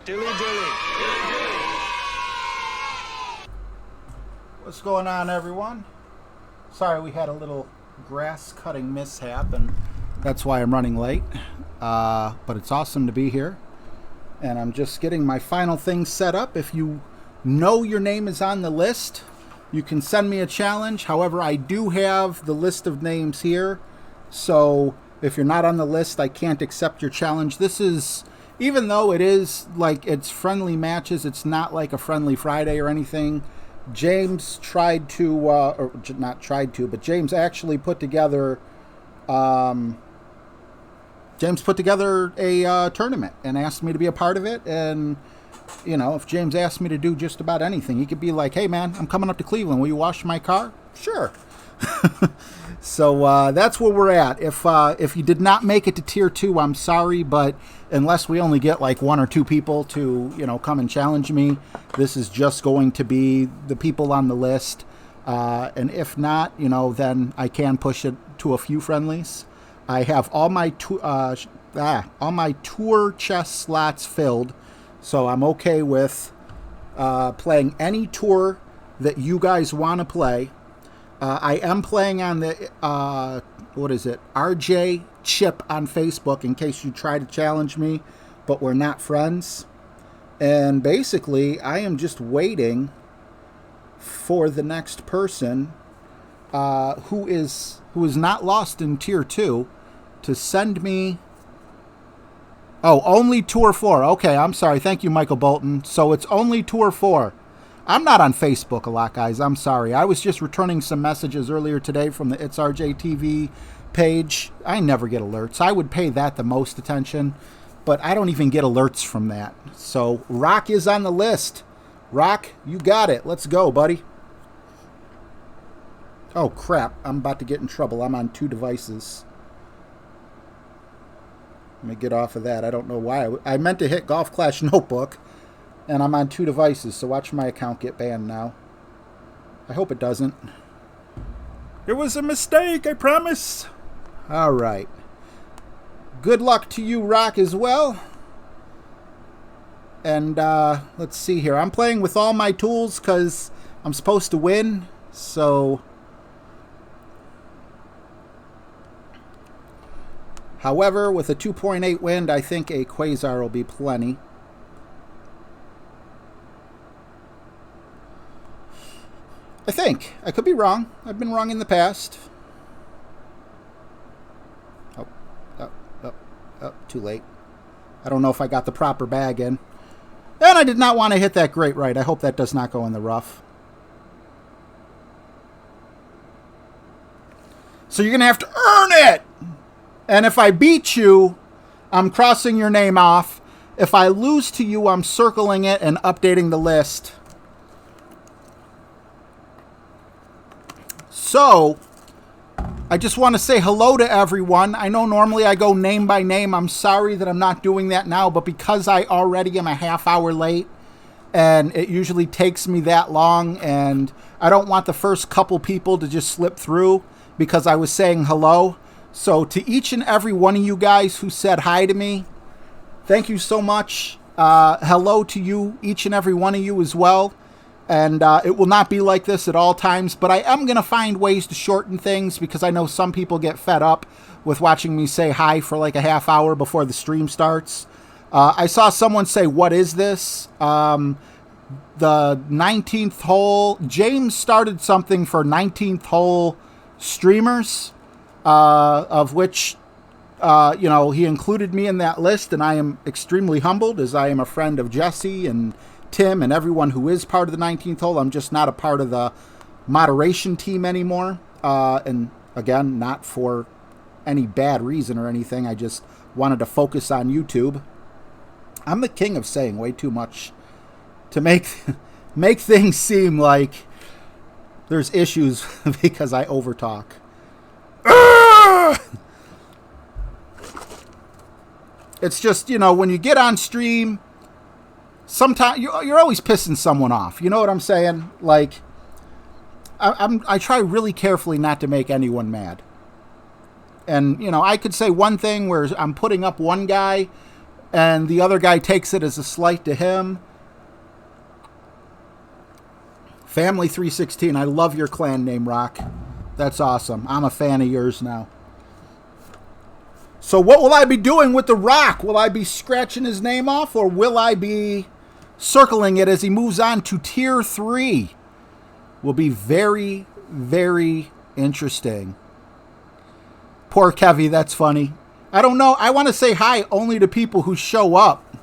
Dilly dilly. What's going on, everyone? Sorry we had a little grass cutting mishap, and that's why I'm running late. But it's awesome to be here. And I'm just getting my final things set up. If you know your name is on the list, you can send me a challenge. However, I do have the list of names here. So if you're not on the list, I can't accept your challenge. This is, even though it is like it's friendly matches, it's not like a friendly Friday or anything. James tried to, or not tried to, but James actually put together, a tournament and asked me to be a part of it. And, you know, if James asked me to do just about anything, he could be like, hey, man, I'm coming up to Cleveland. Will you wash my car? Sure. So that's where we're at. If you did not make it to Tier 2, I'm sorry, but unless we only get like one or two people to, you know, come and challenge me, this is just going to be the people on the list. And if not, you know, then I can push it to a few friendlies. I have all my tour chest slots filled, so I'm okay with playing any tour that you guys want to play. I am playing on the RJ chip on Facebook in case you try to challenge me, but we're not friends. And basically, I am just waiting for the next person who is not lost in Tier 2 to send me. Oh, only Tour 4. Okay, I'm sorry. Thank you, Michael Bolton. So it's only Tour 4. I'm not on Facebook a lot, guys. I'm sorry. I was just returning some messages earlier today from the It's RJ TV page. I never get alerts. I would pay that the most attention, but I don't even get alerts from that. So Rock is on the list. Rock, you got it. Let's go, buddy. Oh, crap. I'm about to get in trouble. I'm on 2 devices. Let me get off of that. I don't know why. I meant to hit Golf Clash Notebook, and I'm on 2 devices, so watch my account get banned now. I hope it doesn't. It was a mistake, I promise. All right. Good luck to you, Rock, as well. And let's see here. I'm playing with all my tools because I'm supposed to win, so... However, with a 2.8 wind, I think a Quasar will be plenty. I think. I could be wrong. I've been wrong in the past. Oh, too late. I don't know if I got the proper bag in. And I did not want to hit that great right. I hope that does not go in the rough. So you're going to have to earn it! And if I beat you, I'm crossing your name off. If I lose to you, I'm circling it and updating the list. So, I just want to say hello to everyone. I know normally I go name by name. I'm sorry that I'm not doing that now, but because I already am a half hour late, and it usually takes me that long, and I don't want the first couple people to just slip through because I was saying hello. So to each and every one of you guys who said hi to me, thank you so much. Hello to you, each and every one of you as well. And it will not be like this at all times, but I am going to find ways to shorten things because I know some people get fed up with watching me say hi for like a half hour before the stream starts. I saw someone say, what is this? The 19th hole. James started something for 19th hole streamers. Of which, you know, he included me in that list, and I am extremely humbled as I am a friend of Jesse and Tim and everyone who is part of the 19th hole. I'm just not a part of the moderation team anymore. And again, not for any bad reason or anything. I just wanted to focus on YouTube. I'm the king of saying way too much to make things seem like there's issues because I overtalk. It's just, you know, when you get on stream, sometimes you're always pissing someone off. You know what I'm saying? Like, I try really carefully not to make anyone mad. And, you know, I could say one thing where I'm putting up one guy and the other guy takes it as a slight to him. Family 316, I love your clan name, Rock. That's awesome. I'm a fan of yours now. So what will I be doing with the Rock? Will I be scratching his name off, or will I be circling it as he moves on to Tier 3? Will be very, very interesting. Poor Kevy, that's funny. I don't know. I want to say hi only to people who show up.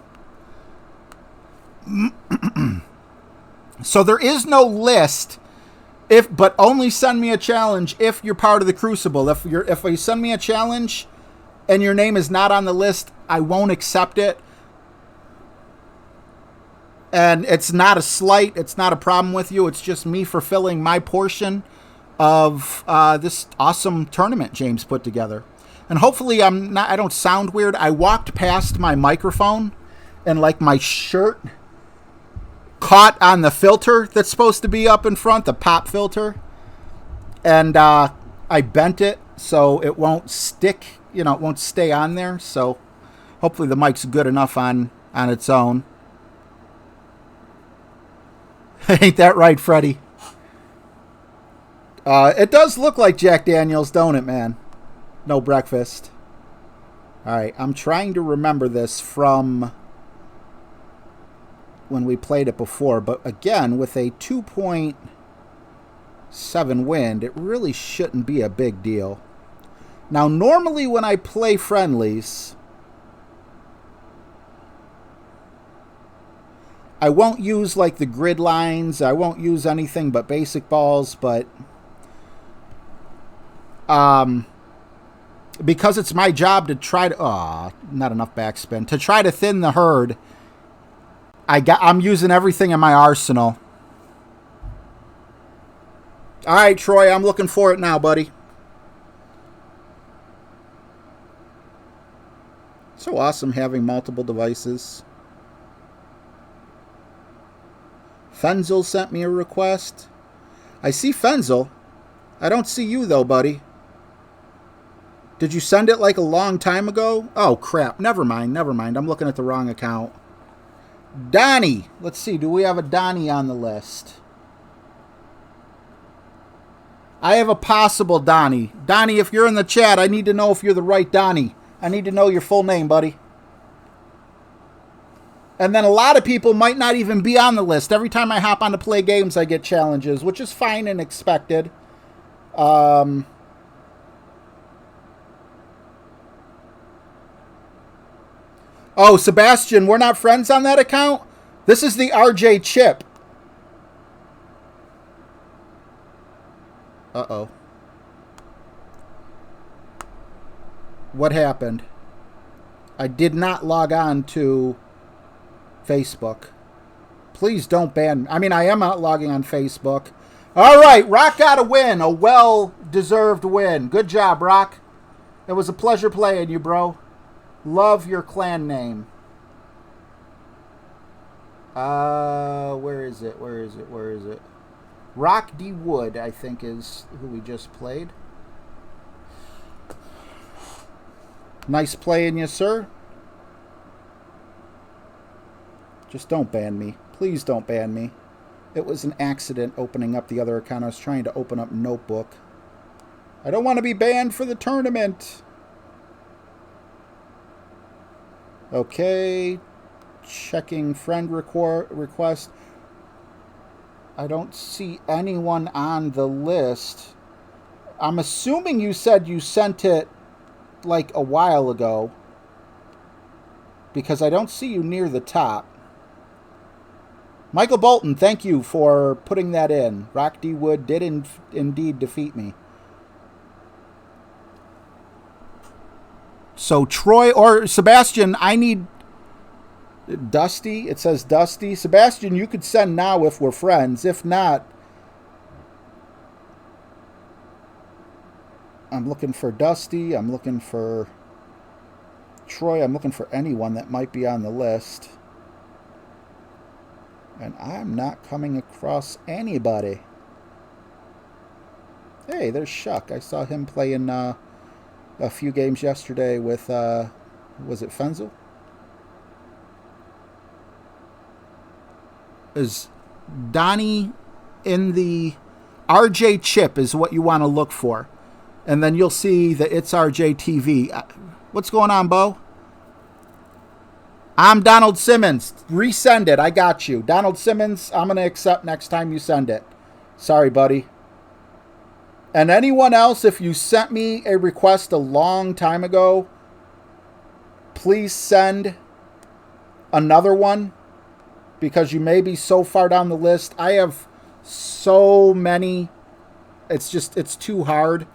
So there is no list, but only send me a challenge if you're part of the Crucible. If you send me a challenge and your name is not on the list, I won't accept it. And it's not a slight. It's not a problem with you. It's just me fulfilling my portion of this awesome tournament James put together. And hopefully I don't sound weird. I walked past my microphone and like my shirt caught on the filter that's supposed to be up in front, the pop filter. And I bent it so it won't stick, it won't stay on there. So hopefully the mic's good enough on its own. Ain't that right, Freddie? It does look like Jack Daniels, don't it, man? No breakfast. All right, I'm trying to remember this from when we played it before, but again, with a 2.7 wind, it really shouldn't be a big deal. Now, normally when I play friendlies, I won't use like the grid lines. I won't use anything but basic balls, but because it's my job to try to not enough backspin to try to thin the herd, I'm using everything in my arsenal. All right, Troy, I'm looking for it now, buddy. So awesome having multiple devices. Fenzel sent me a request. I see Fenzel. I don't see you, though, buddy. Did you send it like a long time ago? Oh, crap. Never mind. I'm looking at the wrong account. Donnie. Let's see. Do we have a Donnie on the list? I have a possible Donnie. Donnie, if you're in the chat, I need to know if you're the right Donnie. I need to know your full name, buddy. And then a lot of people might not even be on the list. Every time I hop on to play games, I get challenges, which is fine and expected. Oh, Sebastian, we're not friends on that account? This is the RJ Chip. Uh-oh. What happened? I did not log on to Facebook. Please don't ban me. I mean, I am out logging on Facebook. All right, Rock got a win. A well-deserved win. Good job, Rock. It was a pleasure playing you, bro. Love your clan name. Where is it? Rock D. Wood, I think, is who we just played. Nice playing you, sir. Just don't ban me. Please don't ban me. It was an accident opening up the other account. I was trying to open up Notebook. I don't want to be banned for the tournament. Okay. Checking friend request. I don't see anyone on the list. I'm assuming you said you sent it like a while ago, because I don't see you near the top. Michael Bolton, thank you for putting that in. Rock D. Wood did indeed defeat me. So Troy or Sebastian, I need Dusty. It says Dusty. Sebastian, you could send now if we're friends. If not, I'm looking for Dusty. I'm looking for Troy. I'm looking for anyone that might be on the list. And I'm not coming across anybody. Hey, there's Shuck. I saw him playing a few games yesterday with, was it Fenzel? is Donnie in the RJ chip is what you want to look for. And then you'll see the It's RJ TV. What's going on, Bo? I'm Donald Simmons. Resend it. I got you. Donald Simmons, I'm going to accept next time you send it. Sorry, buddy. And anyone else, if you sent me a request a long time ago, please send another one because you may be so far down the list. I have so many. It's too hard.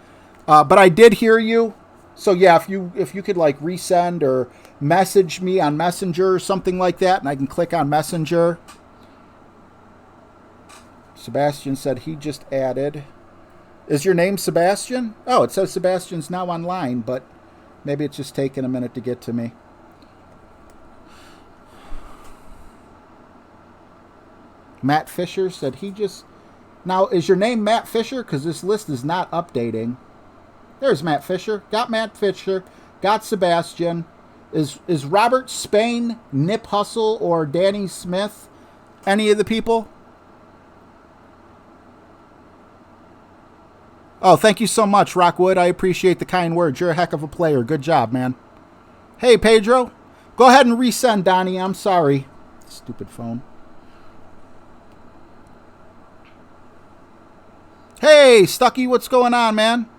But I did hear you. So yeah, if you could like resend or message me on Messenger or something like that, and I can click on Messenger. Sebastian said he just added. Is your name Sebastian? Oh, it says Sebastian's now online, but maybe it's just taking a minute to get to me. Matt Fisher said he just... Now, is your name Matt Fisher? Because this list is not updating. There's Matt Fisher. Got Matt Fisher. Got Sebastian. Is Robert Spain, Nip Hustle, or Danny Smith any of the people? Oh, thank you so much, Rockwood. I appreciate the kind words. You're a heck of a player. Good job, man. Hey, Pedro. Go ahead and resend, Donnie. I'm sorry. Stupid phone. Hey, Stucky, what's going on, man?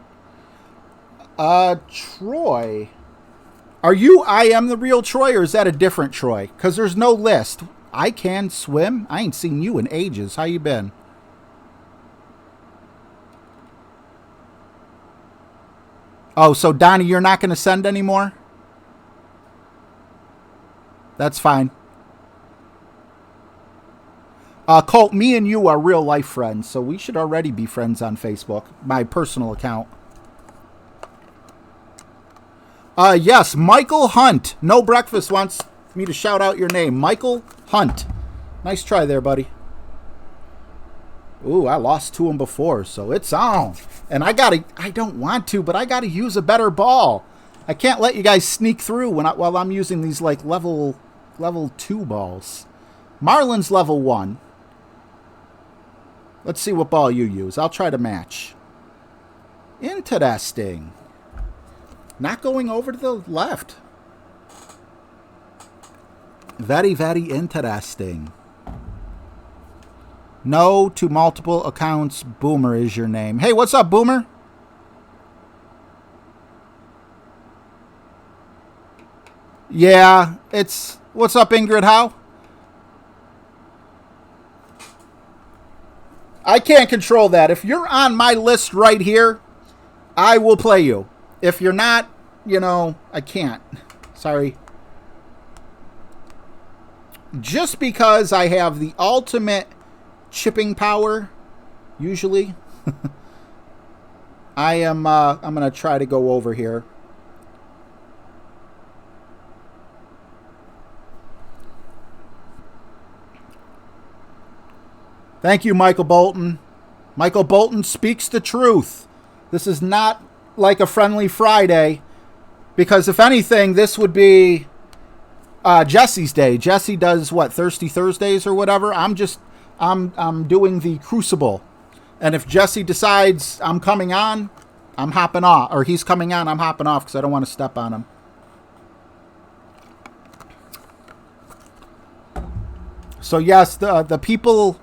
Troy. Are you I Am the Real Troy, or is that a different Troy? Because there's no list. I can swim? I ain't seen you in ages. How you been? Oh, so Donnie, you're not going to send anymore? That's fine. Colt, me and you are real life friends, so we should already be friends on Facebook. My personal account. Yes, Michael Hunt. No Breakfast wants me to shout out your name. Michael Hunt. Nice try there, buddy. Ooh, I lost to him before, so it's on. And I don't want to, but I gotta use a better ball. I can't let you guys sneak through while I'm using these like level 2 balls. Marlon's level 1. Let's see what ball you use. I'll try to match. Interesting. Not going over to the left. Very, very interesting. No to multiple accounts. Boomer is your name. Hey, what's up, Boomer? Yeah, it's... What's up, Ingrid? How? I can't control that. If you're on my list right here, I will play you. If you're not, you know, I can't. Sorry. Just because I have the ultimate chipping power, usually, I'm going to try to go over here. Thank you, Michael Bolton. Michael Bolton speaks the truth. This is not like a friendly Friday, because if anything, this would be Jesse's day. Jesse does what, Thirsty Thursdays or whatever. I'm doing the Crucible, and if Jesse decides I'm coming on, I'm hopping off, or he's coming on, I'm hopping off because I don't want to step on him. So yes, the people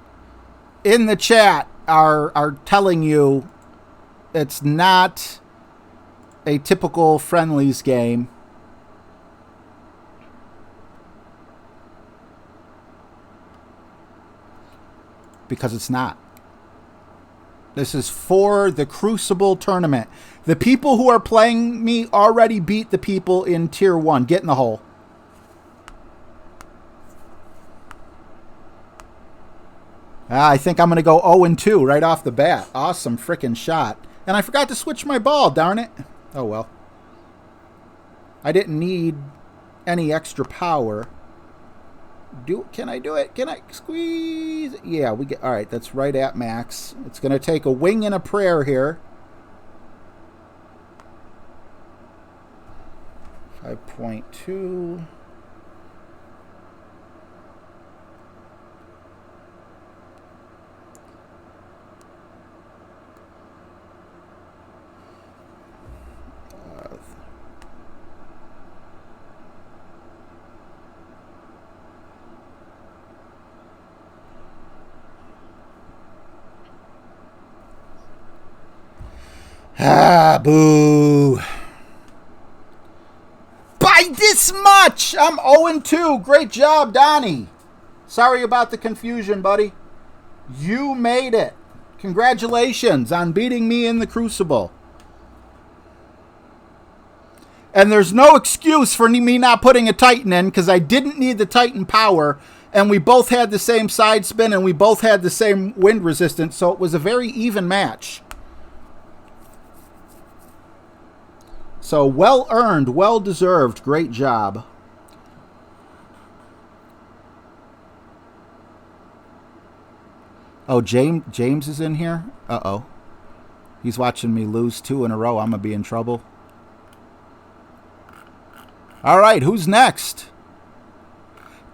in the chat are telling you it's not a typical friendlies game. Because it's not. This is for the Crucible tournament. The people who are playing me already beat the people in Tier 1. Get in the hole. I think I'm going to go 0-2 right off the bat. Awesome freaking shot. And I forgot to switch my ball, darn it. Oh, well. I didn't need any extra power. Can I do it? Can I squeeze? Yeah, we get... All right, that's right at max. It's going to take a wing and a prayer here. 5.2. Ah, boo. By this much! I'm 0-2. Great job, Donnie. Sorry about the confusion, buddy. You made it. Congratulations on beating me in the Crucible. And there's no excuse for me not putting a Titan in, because I didn't need the Titan power, and we both had the same side spin, and we both had the same wind resistance, so it was a very even match. So well earned, well deserved. Great job. Oh, James is in here? Uh-oh. He's watching me lose 2 in a row. I'm going to be in trouble. All right, who's next?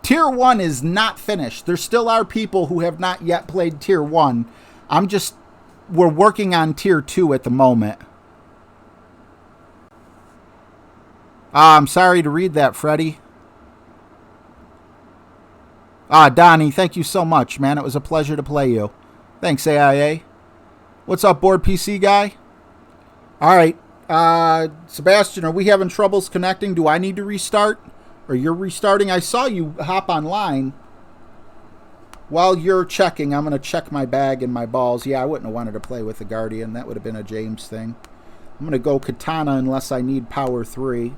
Tier 1 is not finished. There still are people who have not yet played Tier 1. We're working on Tier 2 at the moment. I'm sorry to read that, Freddie. Donnie, thank you so much, man. It was a pleasure to play you. Thanks, AIA. What's up, board PC guy? All right. Sebastian, are we having troubles connecting? Do I need to restart? Or you're restarting? I saw you hop online. While you're checking, I'm going to check my bag and my balls. Yeah, I wouldn't have wanted to play with the Guardian. That would have been a James thing. I'm going to go Katana unless I need Power 3.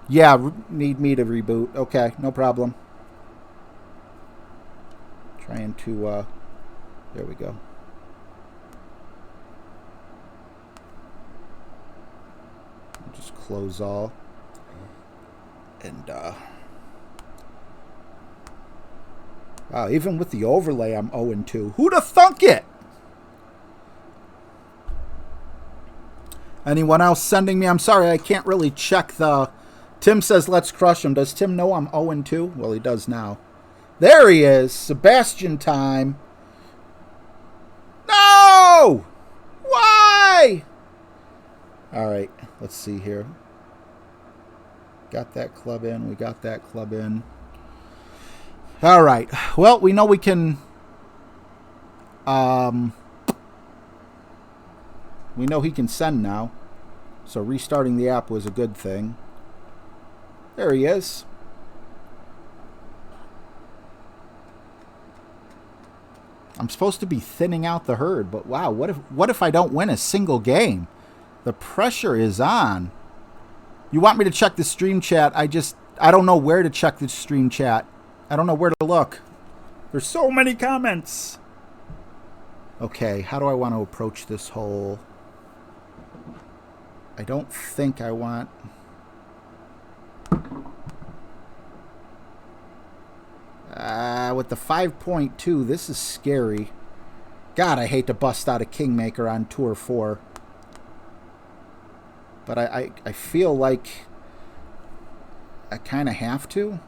Yeah, need me to reboot. Okay, no problem. Trying to, there we go. Just close all. And, wow, even with the overlay, I'm 0-2. Who'da thunk it? Anyone else sending me? I'm sorry, I can't really check the... Tim says, let's crush him. Does Tim know I'm 0-2? Well, he does now. There he is. Sebastian time. No! Why? All right, let's see here. Got that club in. We got that club in. All right. Well, we know we can... we know he can send now. So restarting the app was a good thing. There he is. I'm supposed to be thinning out the herd, but wow, what if I don't win a single game? The pressure is on. You want me to check the stream chat? I don't know where to check the stream chat. I don't know where to look. There's so many comments. Okay, how do I want to approach this hole? I don't think I want... with the 5.2, this is scary. God, I hate to bust out a Kingmaker on Tour 4. But I feel like I kind of have to.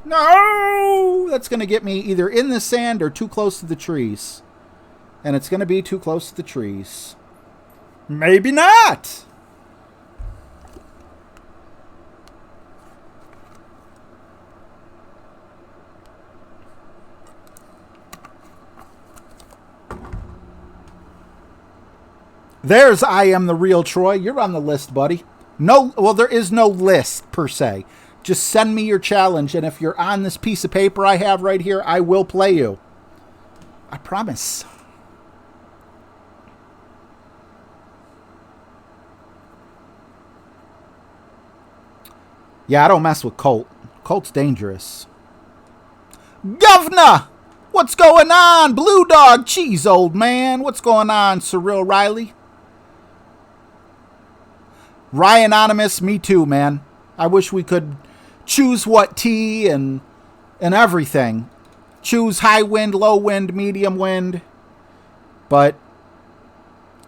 No! That's going to get me either in the sand or too close to the trees. And it's going to be too close to the trees. Maybe not! There's I Am the Real Troy. You're on the list, buddy. No, well, there is no list, per se. Just send me your challenge, and if you're on this piece of paper I have right here, I will play you. I promise. Yeah, I don't mess with Colt. Colt's dangerous. Governor! What's going on? Blue Dog Cheese, old man. What's going on, Cyril Riley? Ryanonymous, me too, man. I wish we could choose what tea and everything. Choose high wind, low wind, medium wind. But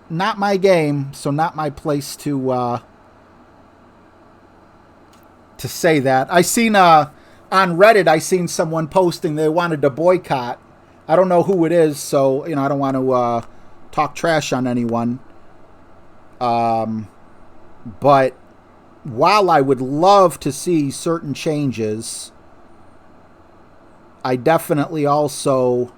not my game, so not my place to say that. I seen on Reddit, I seen someone posting they wanted to boycott. I don't know who it is, so I don't want to talk trash on anyone. But while I would love to see certain changes, I definitely also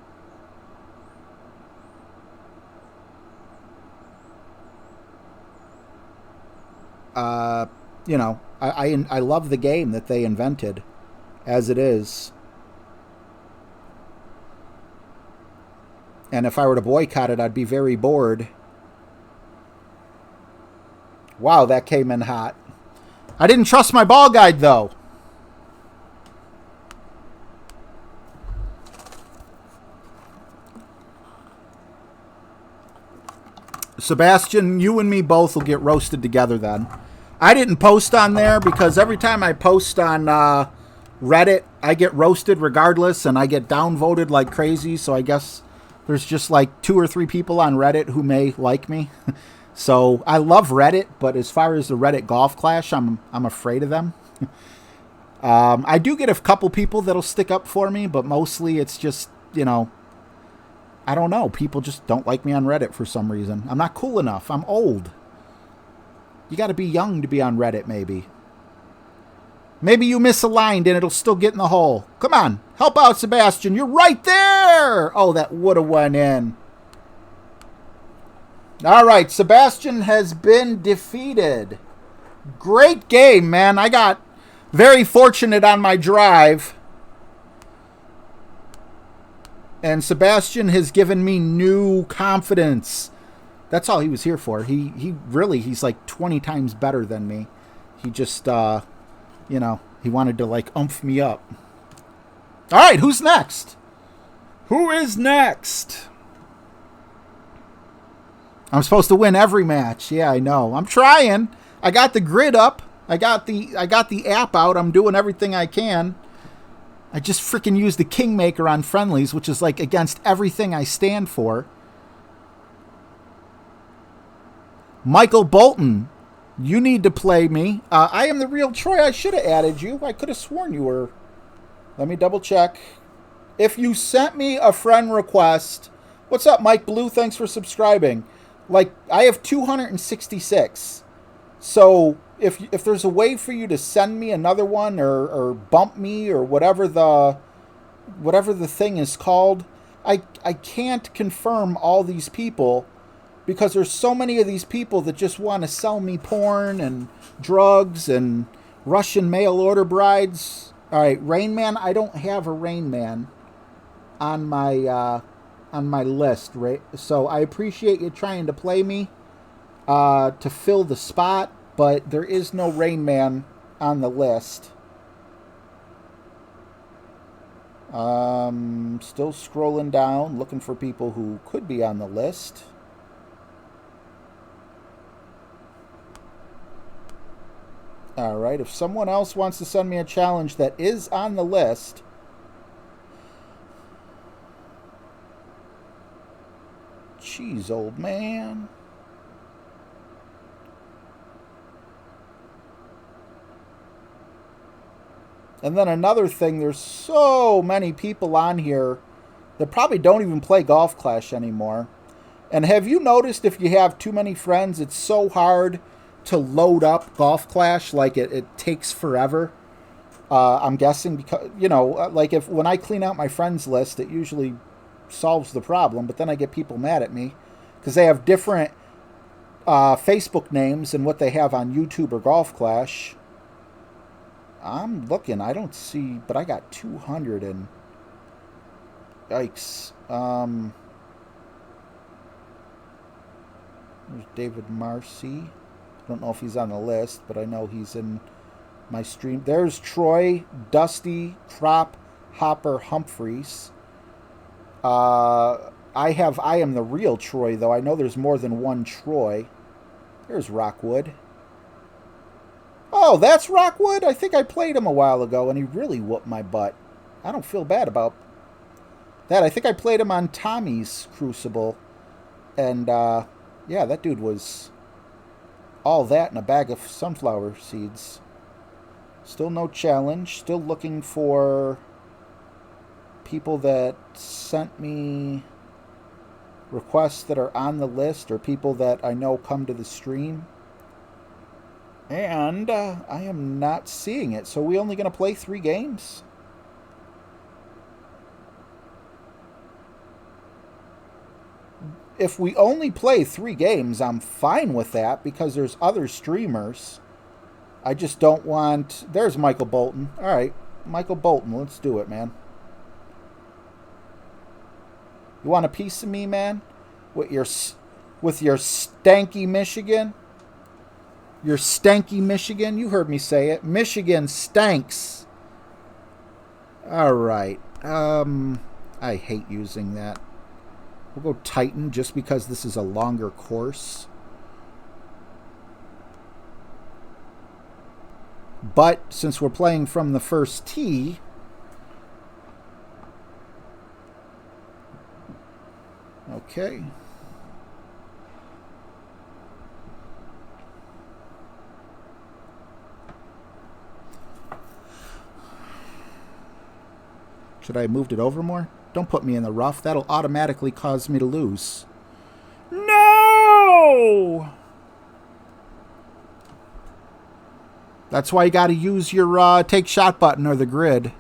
You know, I love the game that they invented as it is. And if I were to boycott it, I'd be very bored. Wow, that came in hot. I didn't trust my ball guide, though. Sebastian, you and me both will get roasted together then. I didn't post on there because every time I post on Reddit, I get roasted regardless, and I get downvoted like crazy, so I guess there's just like 2 or 3 people on Reddit who may like me. So I love Reddit, but as far as the Reddit Golf Clash, I'm afraid of them. I do get a couple people that'll stick up for me, but mostly it's just, you know, I don't know. People just don't like me on Reddit for some reason. I'm not cool enough. I'm old. You got to be young to be on Reddit, maybe. Maybe you misaligned and it'll still get in the hole. Come on. Help out, Sebastian. You're right there. Oh, that would have went in. All right. Sebastian has been defeated. Great game, man. I got very fortunate on my drive. And Sebastian has given me new confidence. That's all he was here for. He's like 20 times better than me. He just, you know, he wanted to like oomph me up. All right, who's next? Who is next? I'm supposed to win every match. Yeah, I know. I'm trying. I got the grid up. I got the app out. I'm doing everything I can. I just freaking used the Kingmaker on friendlies, which is like against everything I stand for. Michael Bolton, you need to play me. I am the real Troy. I should have added you. I could have sworn you were. Let me double check. If you sent me a friend request, what's up, Mike Blue? Thanks for subscribing. Like, I have 266. So if there's a way for you to send me another one or bump me or whatever the thing is called, I can't confirm all these people because there's so many of these people that just want to sell me porn and drugs and Russian mail order brides. All right, Rain Man, I don't have a Rain Man on my list, right? So I appreciate you trying to play me to fill the spot, but there is no Rain Man on the list. Still scrolling down, looking for people who could be on the list. All right, if someone else wants to send me a challenge that is on the list, jeez, old man. And then another thing, there's so many people on here that probably don't even play Golf Clash anymore. And have you noticed if you have too many friends, it's so hard to load up Golf Clash? Like it takes forever. I'm guessing because, you know, like when I clean out my friends list, it usually solves the problem. But then I get people mad at me because they have different Facebook names than what they have on YouTube or Golf Clash. I'm looking. I don't see, but I got 200 and yikes. There's David Marcy. I don't know if he's on the list, but I know he's in my stream. There's Troy, Dusty, Crop, Hopper, Humphreys. I am the real Troy, though. I know there's more than one Troy. There's Rockwood. Oh, that's Rockwood? I think I played him a while ago, and he really whooped my butt. I don't feel bad about that. I think I played him on Tommy's Crucible. And, yeah, that dude was all that in a bag of sunflower seeds. Still no challenge. Still looking for people that sent me requests that are on the list or people that I know come to the stream. And I am not seeing it. So we only going to play 3 games? If we only play 3 games, I'm fine with that because there's other streamers. I just don't want... There's Michael Bolton. All right, Michael Bolton, let's do it, man. You want a piece of me, man? With your stanky Michigan? Your stanky Michigan? You heard me say it. Michigan stanks. All right. I hate using that. We'll go Titan just because this is a longer course. But since we're playing from the first tee, okay. Should I have moved it over more? Don't put me in the rough. That'll automatically cause me to lose. No! That's why you got to use your take shot button or the grid.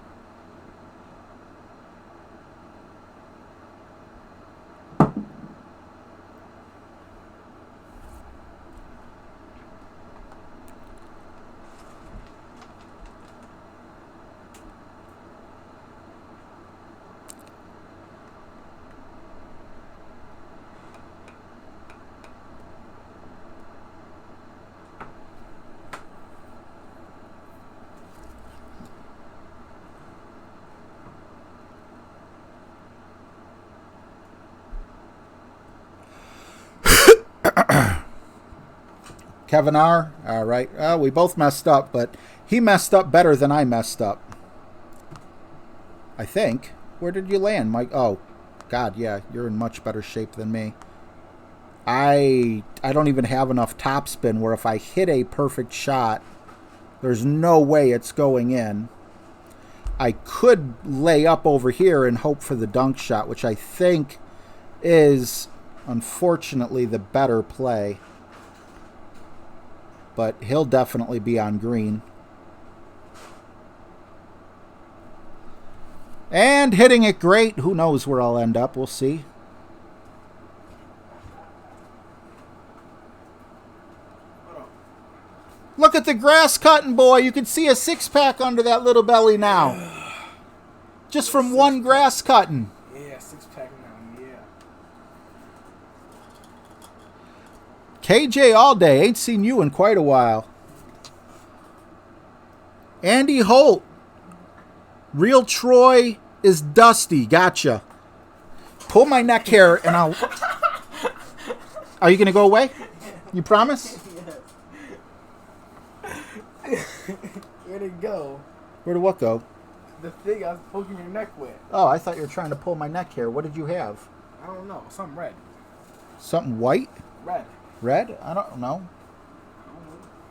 Kevin R. All right. We both messed up, but he messed up better than I messed up. I think. Where did you land, Mike? Oh, God, yeah. You're in much better shape than me. I don't even have enough topspin where if I hit a perfect shot, there's no way it's going in. I could lay up over here and hope for the dunk shot, which I think is, unfortunately, the better play. But he'll definitely be on green. And hitting it great. Who knows where I'll end up. We'll see. Look at the grass cutting, boy. You can see a six-pack under that little belly now. Just from one grass cutting. Yeah, six-pack now, yeah. KJ all day. Ain't seen you in quite a while. Andy Holt. Real Troy is dusty. Gotcha. Pull my neck hair and I'll... Are you going to go away? You promise? Where'd it go? Where did what go? The thing I was poking your neck with. Oh, I thought you were trying to pull my neck hair. What did you have? I don't know. Something red. Something white? Red. Red? I don't know.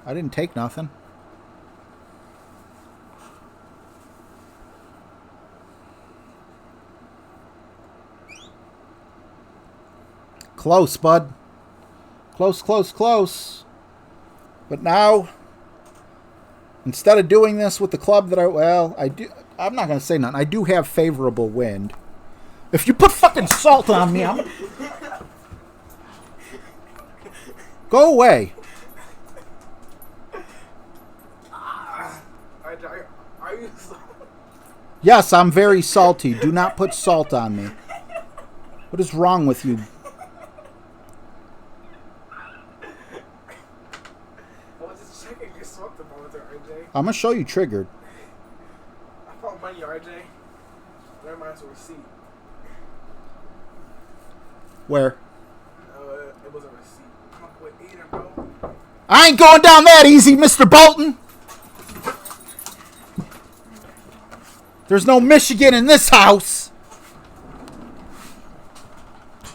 I didn't take nothing. Close, bud. Close, close, close. But now, instead of doing this with the club that I'm not going to say nothing. I do have favorable wind. If you put fucking salt on me, I'm... Go away. Are you salty? Yes, I'm very salty. Do not put salt on me. What is wrong with you? I was just checking your salt thermometer, RJ. I'm going to show you triggered. I found money, RJ. Never mind, it's a receipt. Where? It was a receipt. Come on, quit eating, bro. I ain't going down that easy, Mr. Bolton. There's no Michigan in this house.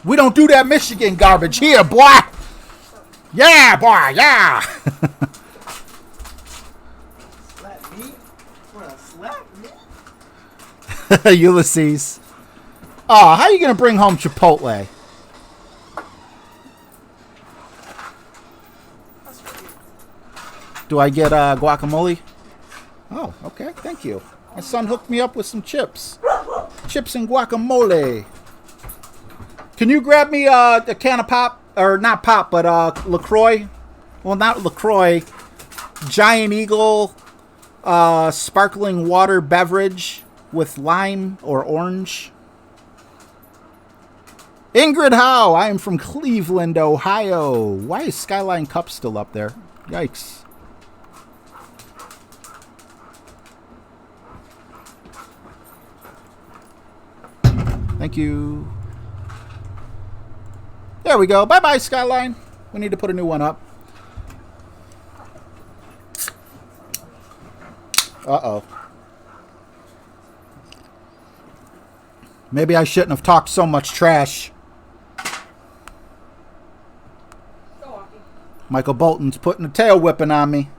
We don't do that Michigan garbage here, boy. Yeah, boy, yeah. Slap me? Wanna slap me? Ulysses. Oh, how are you going to bring home Chipotle? Do I get guacamole? Oh, okay. Thank you. My son hooked me up with some chips. Chips and guacamole. Can you grab me a can of pop? Or not pop, but LaCroix? Well, not LaCroix. Giant Eagle sparkling water beverage with lime or orange. Ingrid Howe, I am from Cleveland, Ohio. Why is Skyline Cup still up there? Yikes. Thank you. There we go. Bye-bye, Skyline. We need to put a new one up. Uh-oh. Maybe I shouldn't have talked so much trash. Michael Bolton's putting a tail whipping on me.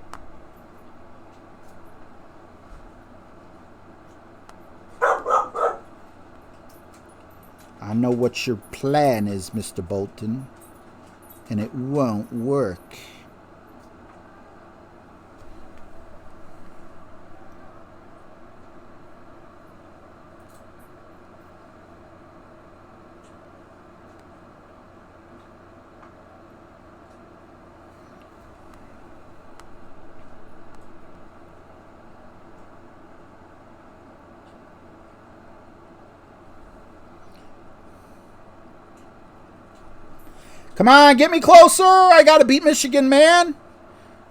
I know what your plan is, Mr. Bolton, and it won't work. Come on, get me closer. I got to beat Michigan, man.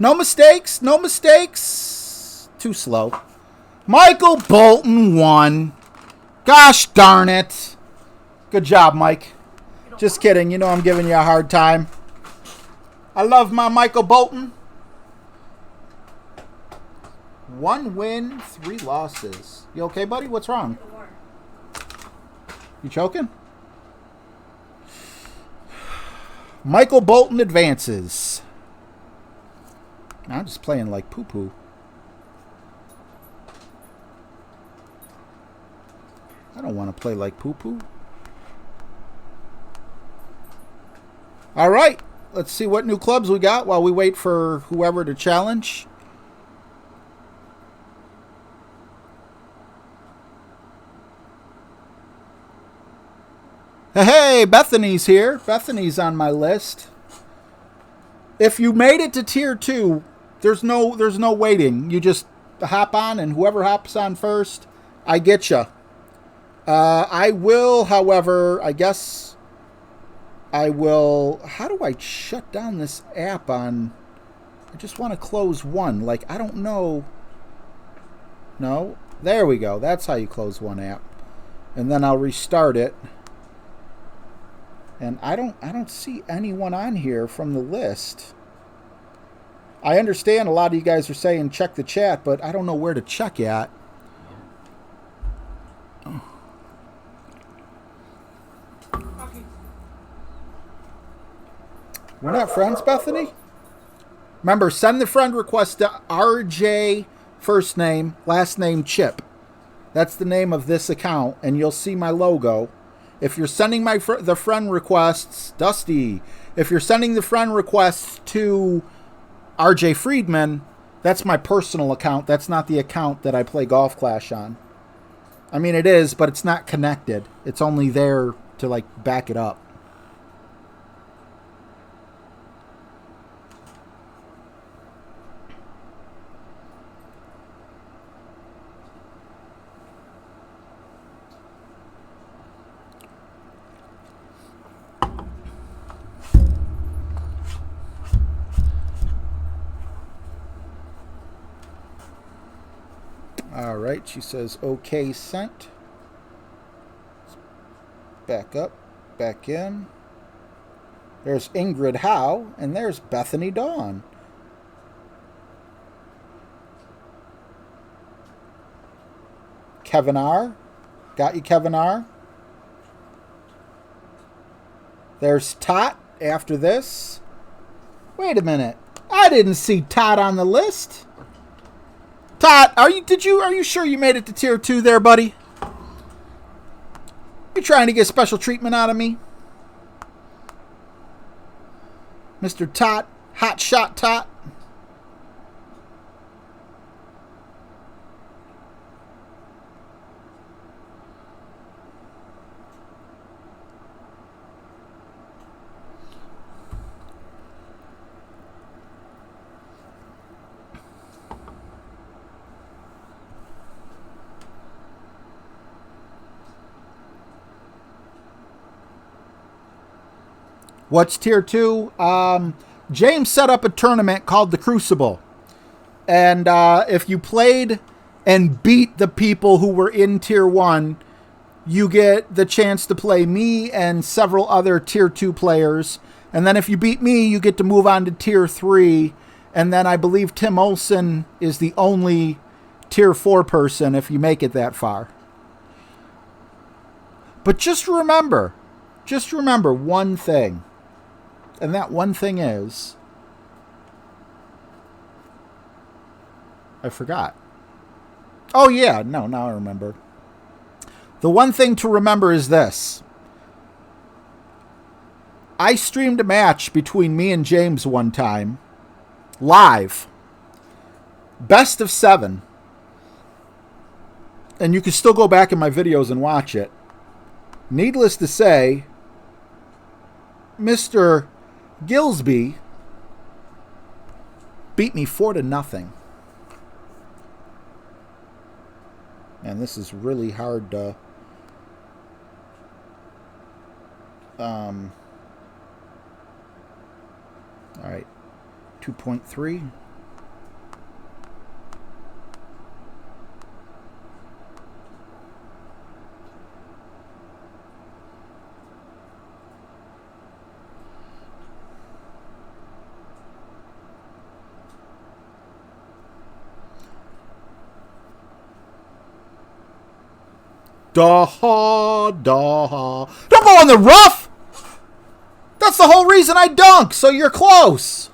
No mistakes. No mistakes. Too slow. Michael Bolton won. Gosh darn it. Good job, Mike. Just kidding. You know I'm giving you a hard time. I love my Michael Bolton. 1 win, 3 losses. You okay, buddy? What's wrong? You choking? Michael Bolton advances. I'm just playing like poo-poo. I don't want to play like poo-poo. All right. Let's see what new clubs we got while we wait for whoever to challenge. Hey, Bethany's here. Bethany's on my list. If you made it to tier 2, there's no waiting. You just hop on, and whoever hops on first, I get you. I will, however, I guess I will. How do I shut down this app on? I just want to close one. Like, I don't know. No, there we go. That's how you close one app, and then I'll restart it. And I don't see anyone on here from the list. I understand a lot of you guys are saying check the chat, but I don't know where to check at. Oh. We're not friends, Bethany? Remember, send the friend request to RJ first name, last name Chip. That's the name of this account, and you'll see my logo. If you're sending the friend requests, Dusty, if you're sending the friend requests to RJ Friedman, that's my personal account. That's not the account that I play Golf Clash on. I mean, it is, but it's not connected. It's only there to, like, back it up. All right, she says, okay, sent. Back up, back in. There's Ingrid Howe, and there's Bethany Dawn. Kevin R. Got you, Kevin R. There's Tot after this. Wait a minute. I didn't see Tot on the list. Todd, are you sure you made it to tier 2 there, buddy? You trying to get special treatment out of me? Mr. Tot, hot shot Tot. What's tier 2? James set up a tournament called the Crucible. And if you played and beat the people who were in tier 1, you get the chance to play me and several other tier 2 players. And then if you beat me, you get to move on to tier 3. And then I believe Tim Olson is the only tier 4 person if you make it that far. But just remember one thing. And that one thing is, I forgot. Oh yeah, no, now I remember. The one thing to remember is this. I streamed a match between me and James one time, live. Best of 7. And you can still go back in my videos and watch it. Needless to say, Mr. Gillsby beat me 4-0. And this is really hard to... all right, 2.3. Don't go on the rough! That's the whole reason I dunk, so you're close.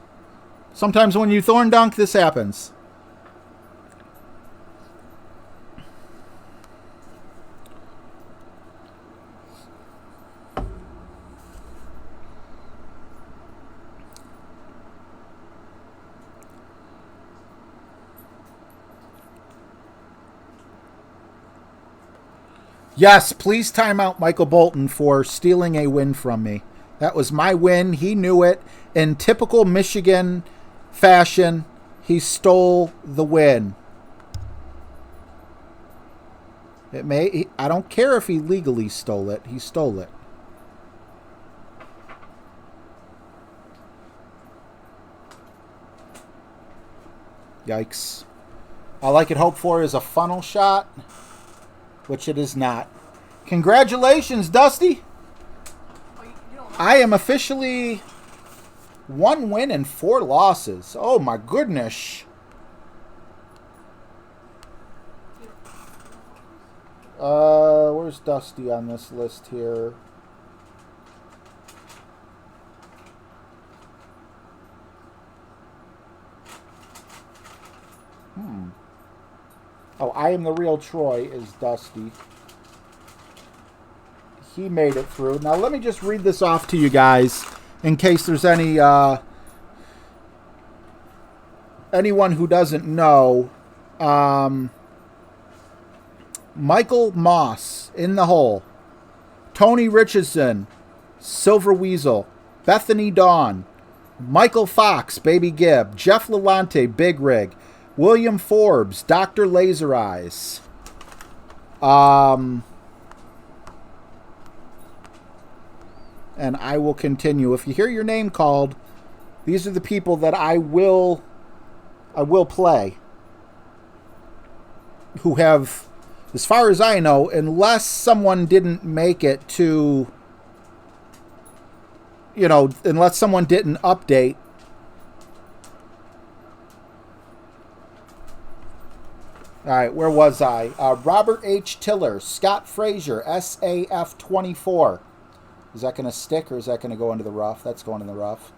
Sometimes when you thorn dunk, this happens. Yes, please time out Michael Bolton for stealing a win from me. That was my win. He knew it. In typical Michigan fashion, he stole the win. I don't care if he legally stole it. He stole it. Yikes. All I could hope for is a funnel shot, which it is not. Congratulations, Dusty. I am officially 1 win and 4 losses. Oh my goodness. Where's Dusty on this list here? Oh, I am the real Troy is Dusty. He made it through. Now let me just read this off to you guys in case there's any anyone who doesn't know. Michael Moss in the hole. Tony Richardson, Silver Weasel, Bethany Dawn, Michael Fox, Baby Gibb, Jeff Lalante, Big Rig, William Forbes, Dr. Laser Eyes. And I will continue. If you hear your name called, these are the people that I will play. Who have, as far as I know, unless someone didn't make it to, unless someone didn't update. All right, where was I? Robert H. Tiller, Scott Frazier, SAF24. Is that going to stick or is that going to go into the rough? That's going in the rough.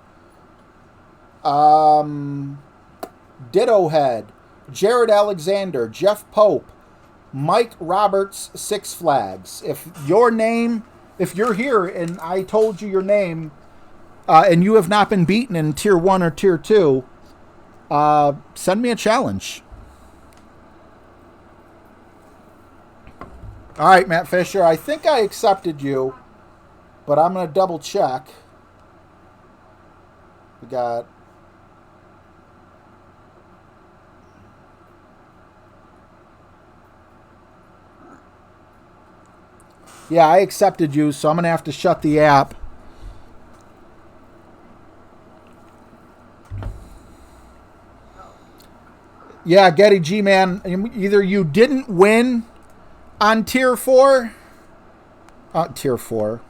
Ditto Head, Jared Alexander, Jeff Pope, Mike Roberts, Six Flags. If you're here and I told you your name and you have not been beaten in Tier 1 or Tier 2, send me a challenge. All right, Matt Fisher, I think I accepted you. But I'm going to double check. We got... Yeah, I accepted you, so I'm going to have to shut the app. Yeah, Getty G, man. Either you didn't win on Tier 4. Tier 4.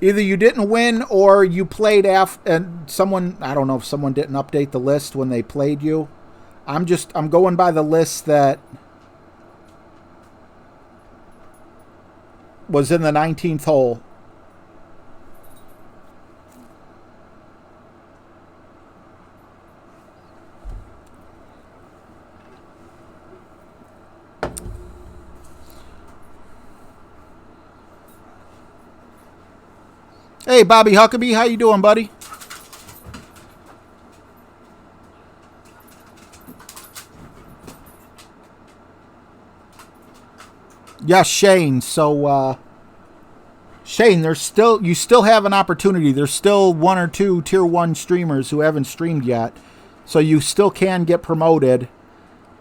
Either you didn't win or you played and someone, I don't know if someone didn't update the list when they played you. I'm going by the list that was in the 19th hole. Hey, Bobby Huckabee, how you doing, buddy? Yes, Shane. So, Shane, you still have an opportunity. There's still 1 or 2 Tier 1 streamers who haven't streamed yet. So you still can get promoted.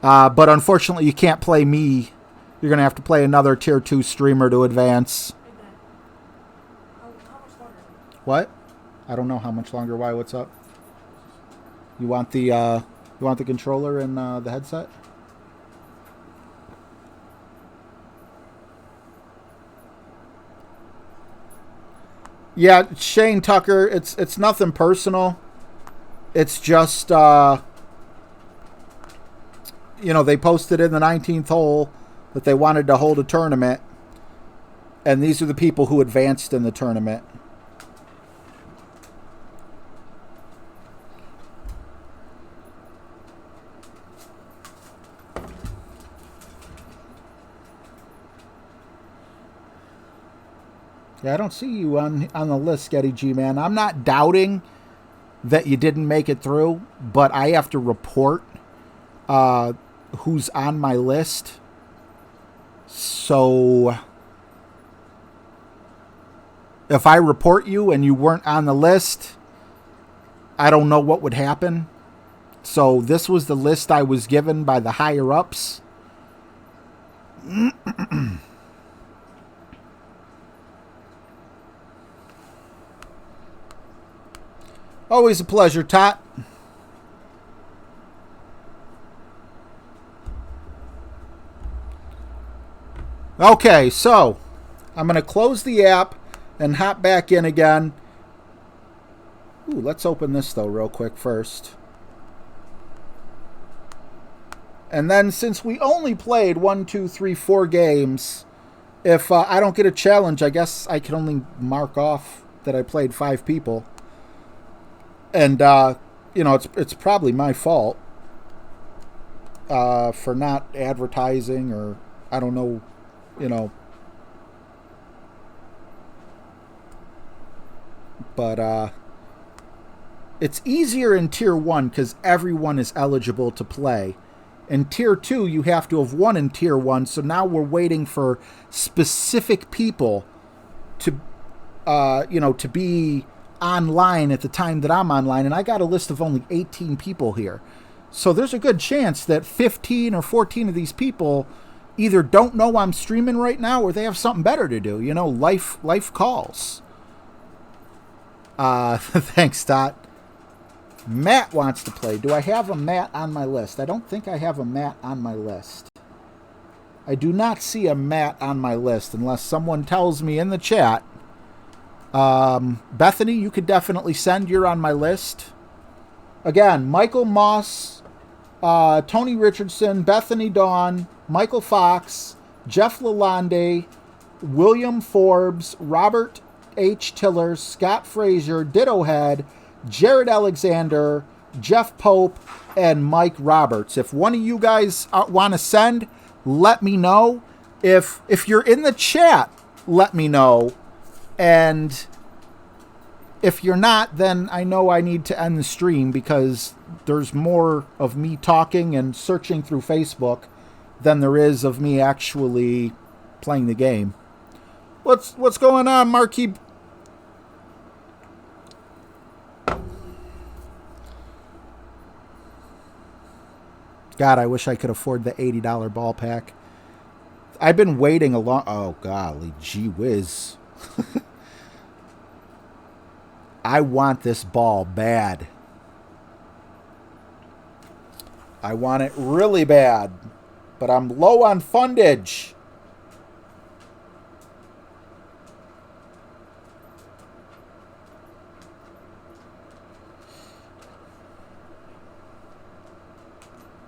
But unfortunately, you can't play me. You're going to have to play another Tier 2 streamer to advance. What? I don't know how much longer. Why? What's up? You want the controller and the headset? Yeah, Shane Tucker. It's nothing personal. It's just they posted in the 19th hole that they wanted to hold a tournament, and these are the people who advanced in the tournament. Yeah, I don't see you on the list, Getty G, man. I'm not doubting that you didn't make it through, but I have to report who's on my list. So if I report you and you weren't on the list, I don't know what would happen. So this was the list I was given by the higher-ups. Always a pleasure, Tot. Okay, so I'm going to close the app and hop back in again. Ooh, let's open this, though, real quick first. And then since we only played 1, 2, 3, 4 games, if I don't get a challenge, I guess I can only mark off that I played 5 people. And, it's probably my fault for not advertising, or I don't know, But it's easier in Tier 1 because everyone is eligible to play. In Tier 2, you have to have won in Tier 1, so now we're waiting for specific people to, to be online at the time that I'm online, and I got a list of only 18 people here. So there's a good chance that 15 or 14 of these people either don't know I'm streaming right now or they have something better to do. Life calls. Thanks, Dot. Matt wants to play. Do I have a Matt on my list? I don't think I have a Matt on my list. I do not see a Matt on my list unless someone tells me in the chat. Bethany, you could definitely send. You're on my list. Again, Michael Moss, Tony Richardson, Bethany Dawn, Michael Fox, Jeff Lalonde, William Forbes, Robert H. Tiller, Scott Frazier, Ditto Head, Jared Alexander, Jeff Pope, and Mike Roberts. If one of you guys want to send, let me know. If you're in the chat, let me know. And if you're not, then I know I need to end the stream because there's more of me talking and searching through Facebook than there is of me actually playing the game. What's going on, Marquis? God, I wish I could afford the $80 ball pack. I've been waiting a long... Oh, golly, gee whiz. I want this ball bad. I want it really bad, but I'm low on fundage.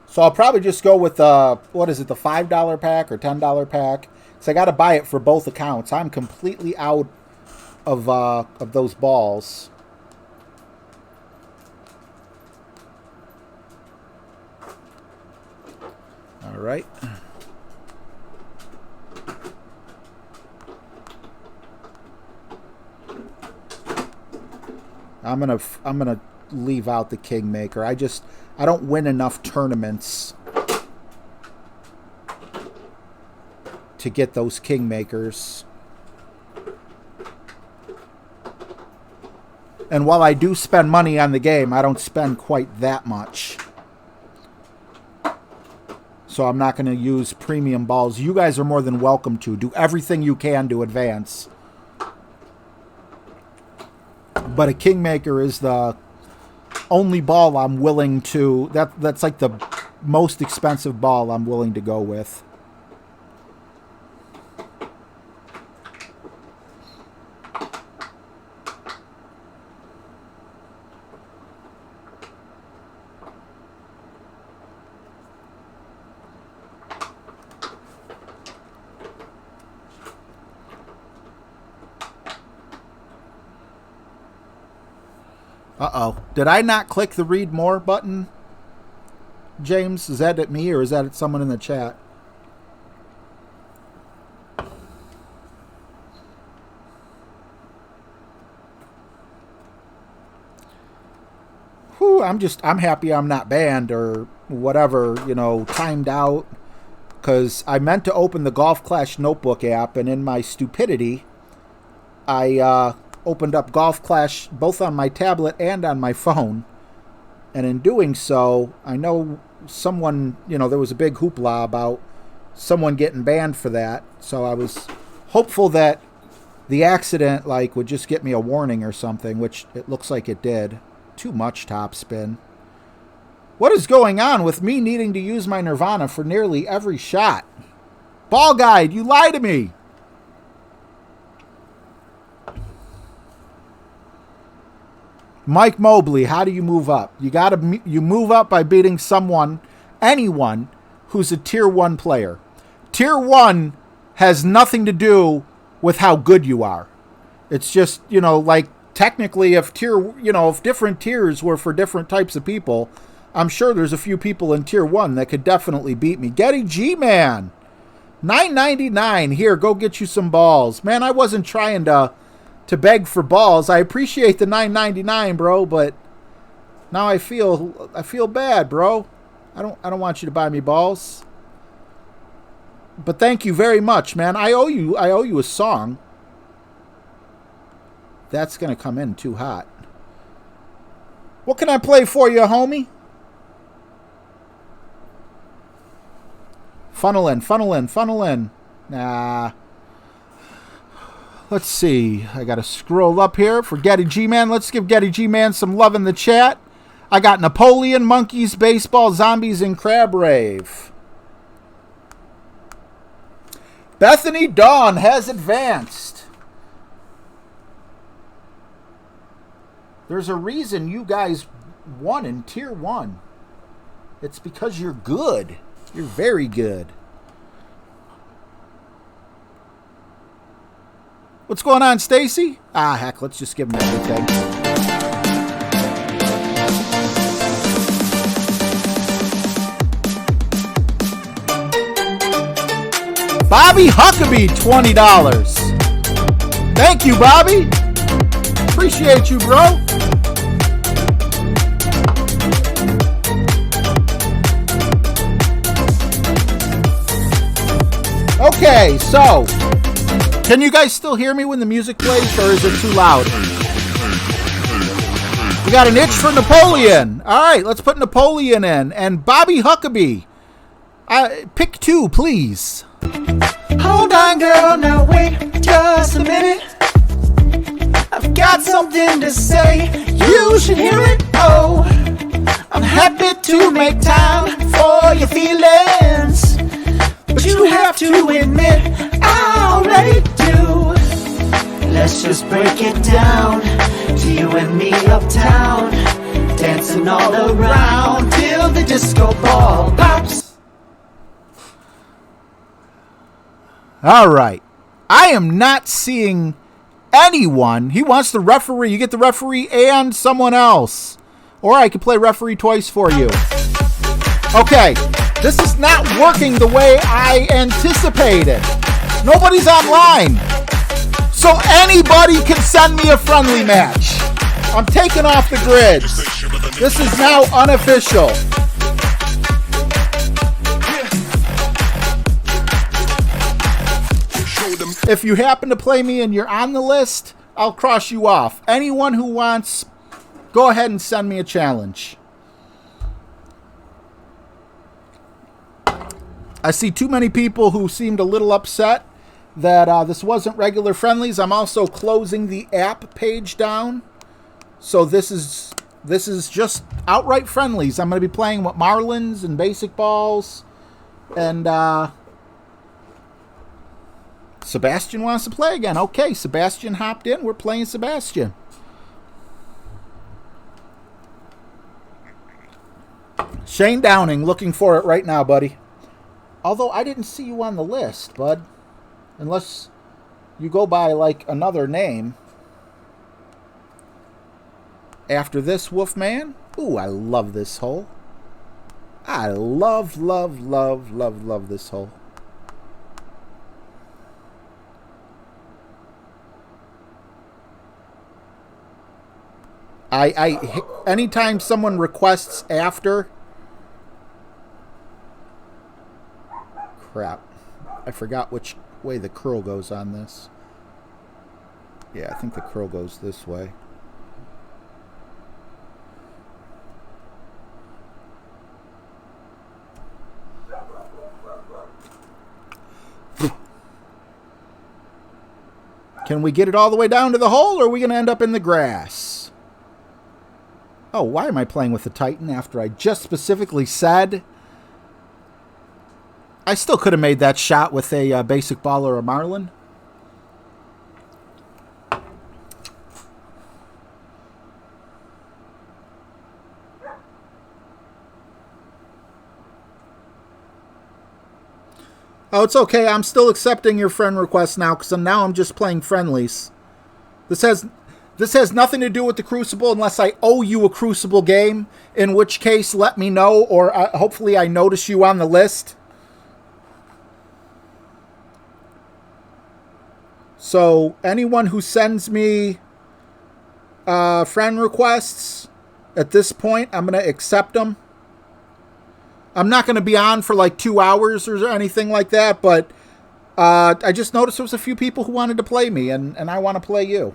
So I'll probably just go with, what is it, the $5 pack or $10 pack? So I got to buy it for both accounts. I'm completely out of those balls. All right. I'm gonna leave out the Kingmaker. I don't win enough tournaments to get those Kingmakers. And while I do spend money on the game, I don't spend quite that much. So I'm not going to use premium balls. You guys are more than welcome to. Do everything you can to advance. But a Kingmaker is the only ball I'm willing to... That's like the most expensive ball I'm willing to go with. Uh-oh. Did I not click the read more button? James, is that at me or is that at someone in the chat? Whew, I'm happy I'm not banned or whatever, timed out. Because I meant to open the Golf Clash Notebook app, and in my stupidity, I opened up Golf Clash both on my tablet and on my phone. And in doing so, I know someone, there was a big hoopla about someone getting banned for that. So I was hopeful that the accident, would just get me a warning or something, which it looks like it did. Too much topspin. What is going on with me needing to use my Nirvana for nearly every shot? Ball Guide, you lie to me! Mike Mobley, how do you move up? You move up by beating anyone who's a Tier 1 player. Tier 1 has nothing to do with how good you are. It's just, technically if different tiers were for different types of people, I'm sure there's a few people in Tier 1 that could definitely beat me. Getty G-Man, $9.99. Here, go get you some balls. Man, I wasn't trying to beg for balls. I appreciate the $9.99, bro, but now I feel bad, bro. I don't want you to buy me balls. But thank you very much, man. I owe you a song. That's gonna come in too hot. What can I play for you, homie? Funnel in. Nah. Let's see. I got to scroll up here for Getty G-Man. Let's give Getty G-Man some love in the chat. I got Napoleon, Monkeys, Baseball, Zombies, and Crab Rave. Bethany Dawn has advanced. There's a reason you guys won in Tier 1. It's because you're good. You're very good. What's going on, Stacy? Ah, heck, let's just give him everything. Bobby Huckabee, $20. Thank you, Bobby. Appreciate you, bro. Okay, so can you guys still hear me when the music plays, or is it too loud? We got an itch for Napoleon. All right, let's put Napoleon in. And Bobby Huckabee. Pick two, please. Hold on, girl, now wait just a minute. I've got something to say. You should hear it. Oh, I'm happy to make time for your feelings, but you have to admit I already do. Let's just break it down to you and me uptown, dancing all around till the disco ball pops. All right. I am not seeing anyone. He wants the referee. You get the referee and someone else. Or I could play referee twice for you. Okay. This is not working the way I anticipated. Nobody's online. So anybody can send me a friendly match. I'm taking off the grid. This is now unofficial. If you happen to play me and you're on the list, I'll cross you off. Anyone who wants, go ahead and send me a challenge. I see too many people who seemed a little upset that this wasn't regular friendlies. I'm also closing the app page down. So this is just outright friendlies. I'm going to be playing with Marlins and basic balls. And Sebastian wants to play again. Okay, Sebastian hopped in. We're playing Sebastian. Shane Downing, looking for it right now, buddy. Although I didn't see you on the list, bud. Unless you go by, like, another name. After this, Wolfman. Ooh, I love this hole. I love this hole. Anytime someone requests after... Crap. I forgot which way the curl goes on this. Yeah, I think the curl goes this way. Can we get it all the way down to the hole, or are we going to end up in the grass? Oh, why am I playing with the Titan after I just specifically said... I still could have made that shot with a basic ball or a Marlin. Oh, it's okay. I'm still accepting your friend request now because now I'm just playing friendlies. This has nothing to do with the Crucible unless I owe you a Crucible game, in which case let me know, or hopefully I notice you on the list. So anyone who sends me friend requests at this point, I'm going to accept them. I'm not going to be on for like 2 hours or anything like that, but I just noticed there was a few people who wanted to play me, and I want to play you.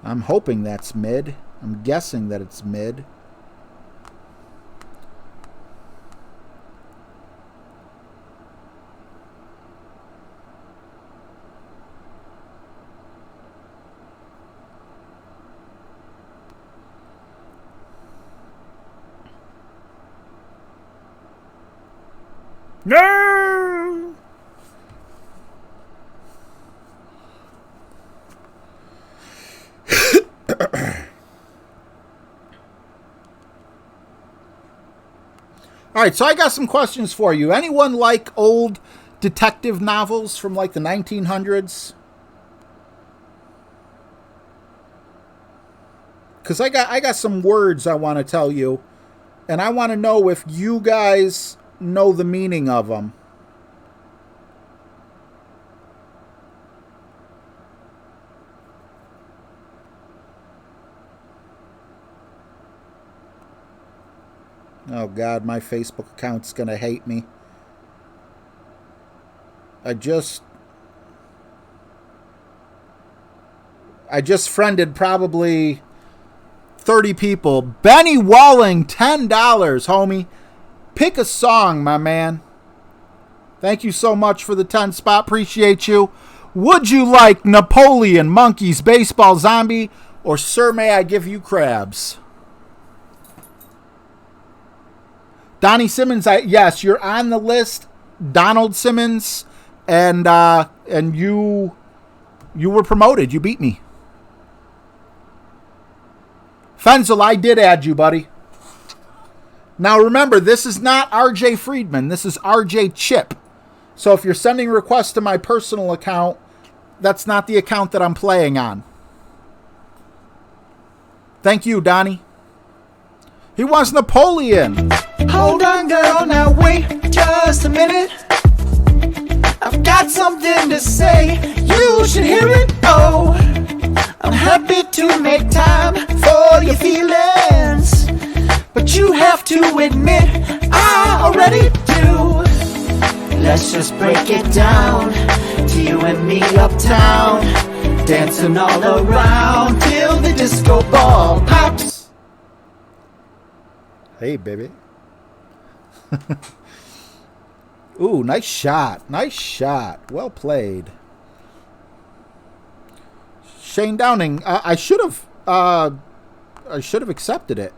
I'm hoping that's mid. I'm guessing that it's mid. No! All right, so I got some questions for you. Anyone like old detective novels from like the 1900s? Because I got some words I want to tell you, and I want to know if you guys know the meaning of them. Oh God, my Facebook account's gonna hate me. I just friended probably 30 people. Benny Walling, $10, homie. Pick a song, my man. Thank you so much for the 10 spot. Appreciate you. Would you like Napoleon, Monkeys, Baseball, Zombie, or Sir, May I Give You Crabs? Donnie Simmons, yes, you're on the list. Donald Simmons, and you were promoted. You beat me. Fenzel, I did add you, buddy. Now remember, this is not RJ Friedman. This is RJ Chip. So if you're sending requests to my personal account, that's not the account that I'm playing on. Thank you, Donnie. He wants Napoleon. Hold on, girl, now wait just a minute. I've got something to say, you should hear it. Oh, I'm happy to make time for your feelings, but you have to admit I already do. Let's just break it down to you and me uptown, dancing all around till the disco ball pops. Hey, baby. Ooh, nice shot. Nice shot. Well played. Shane Downing, I should have accepted it.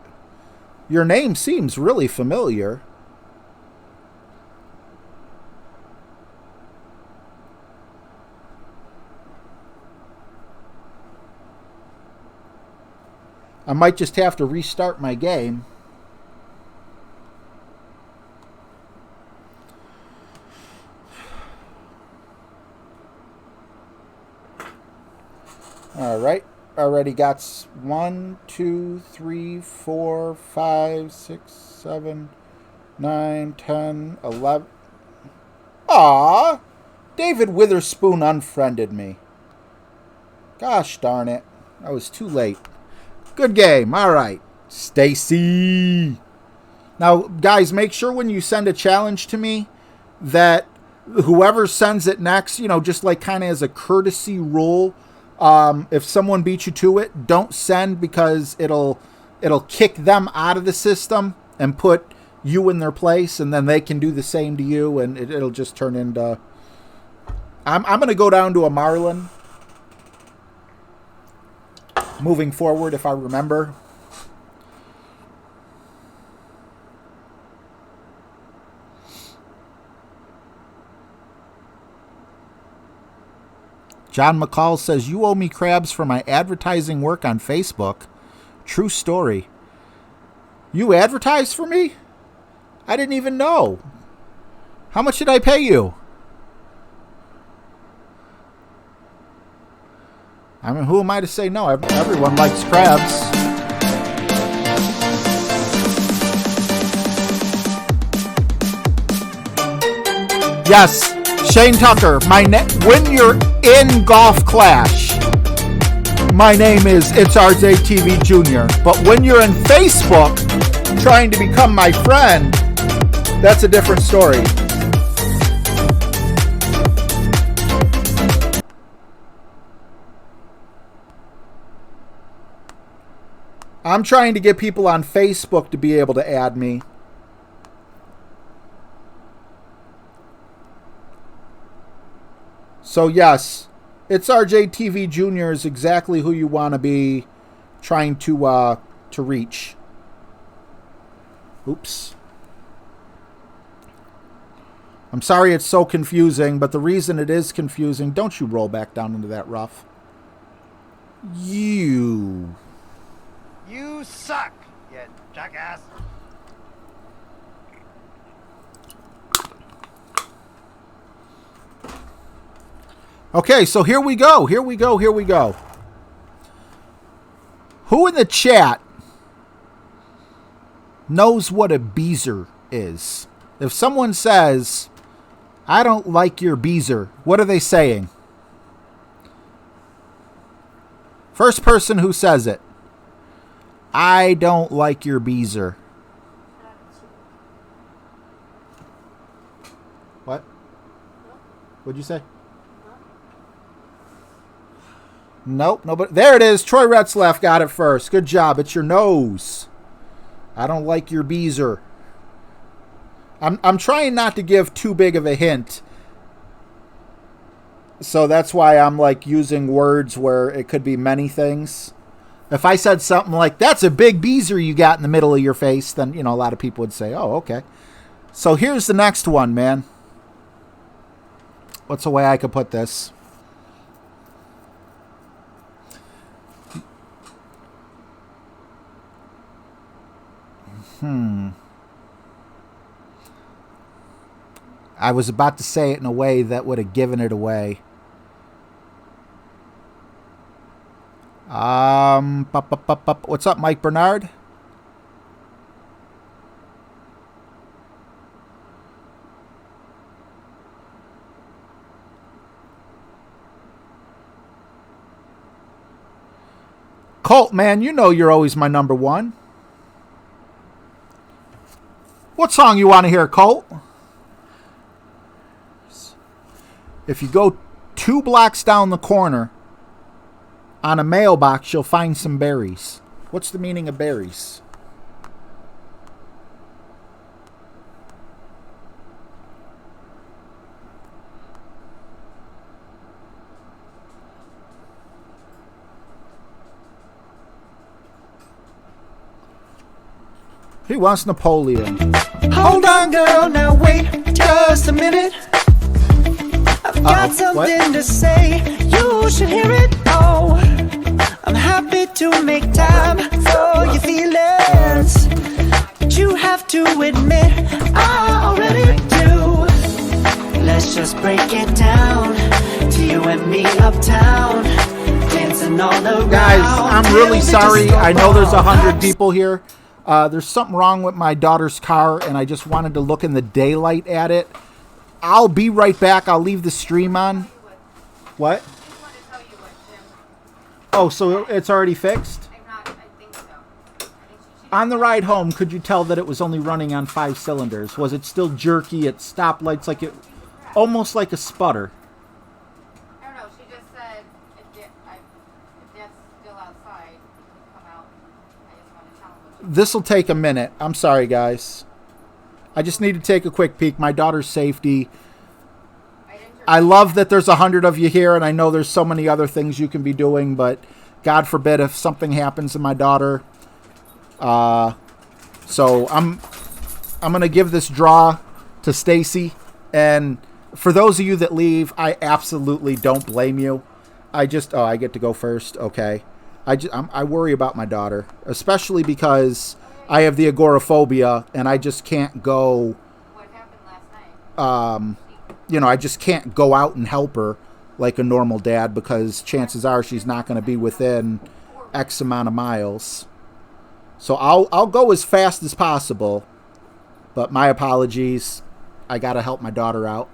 Your name seems really familiar. I might just have to restart my game. All right. Already got 1, 2, 3, 4, 5, 6, 7, 9, 10, 11. Aw! David Witherspoon unfriended me. Gosh darn it. I was too late. Good game. All right. Stacy. Now, guys, make sure when you send a challenge to me that whoever sends it next, just like kind of as a courtesy rule, if someone beats you to it, don't send, because it'll kick them out of the system and put you in their place, and then they can do the same to you, and it'll just turn into... I'm going to go down to a Marlin moving forward, if I remember. John McCall says, you owe me crabs for my advertising work on Facebook. True story. You advertised for me? I didn't even know. How much did I pay you? I mean, who am I to say no? Everyone likes crabs. Yes, Shane Tucker. When you're in Golf Clash, my name is It's RJ TV Jr. But when you're in Facebook trying to become my friend, that's a different story. I'm trying to get people on Facebook to be able to add me. So yes, It's RJ TV Jr. is exactly who you want to be trying to reach. Oops. I'm sorry it's so confusing, but the reason it is confusing, don't you roll back down into that rough. You suck, you jackass. Okay, so here we go. Here we go. Who in the chat knows what a beezer is? If someone says, I don't like your beezer, what are they saying? First person who says it. I don't like your beezer. What? What'd you say? Nope, nobody. There it is. Troy Retzlaff got it first. Good job. It's your nose. I don't like your beezer. I'm trying not to give too big of a hint. So that's why I'm like using words where it could be many things. If I said something like, that's a big beezer you got in the middle of your face, then, you know, a lot of people would say, oh, okay. So here's the next one, man. What's a way I could put this? I was about to say it in a way that would have given it away. What's up, Mike Bernard? Colt, man, you know you're always my number one. What song you want to hear, Colt? If you go 2 blocks down the corner on a mailbox, you'll find some berries. What's the meaning of berries? He wants Napoleon. Hold on, girl, now wait just a minute. I've got something to say, you should hear it. Oh, I'm happy to make time for your feelings, but you have to admit I already do. Let's just break it down to you and me uptown, dancing all around. Guys, I'm really sorry. I know there's 100 people here. There's something wrong with my daughter's car, and I just wanted to look in the daylight at it. I'll be right back. I'll leave the stream on. What? Oh, so it's already fixed? On the ride home, could you tell that it was only running on 5 cylinders? Was it still jerky at stoplights, like it, almost like a sputter? I don't know. She just said if Dad's still outside, come out. I just want to tell him. This will take a minute. I'm sorry, guys. I just need to take a quick peek. My daughter's safety. I love that there's 100 of you here, and I know there's so many other things you can be doing, but God forbid if something happens to my daughter. So I'm going to give this draw to Stacy, and for those of you that leave, I absolutely don't blame you. I get to go first. Okay. I worry about my daughter, especially because I have the agoraphobia, and I just can't go. What happened last night? I just can't go out and help her like a normal dad, because chances are she's not going to be within X amount of miles. So I'll go as fast as possible, but my apologies. I got to help my daughter out.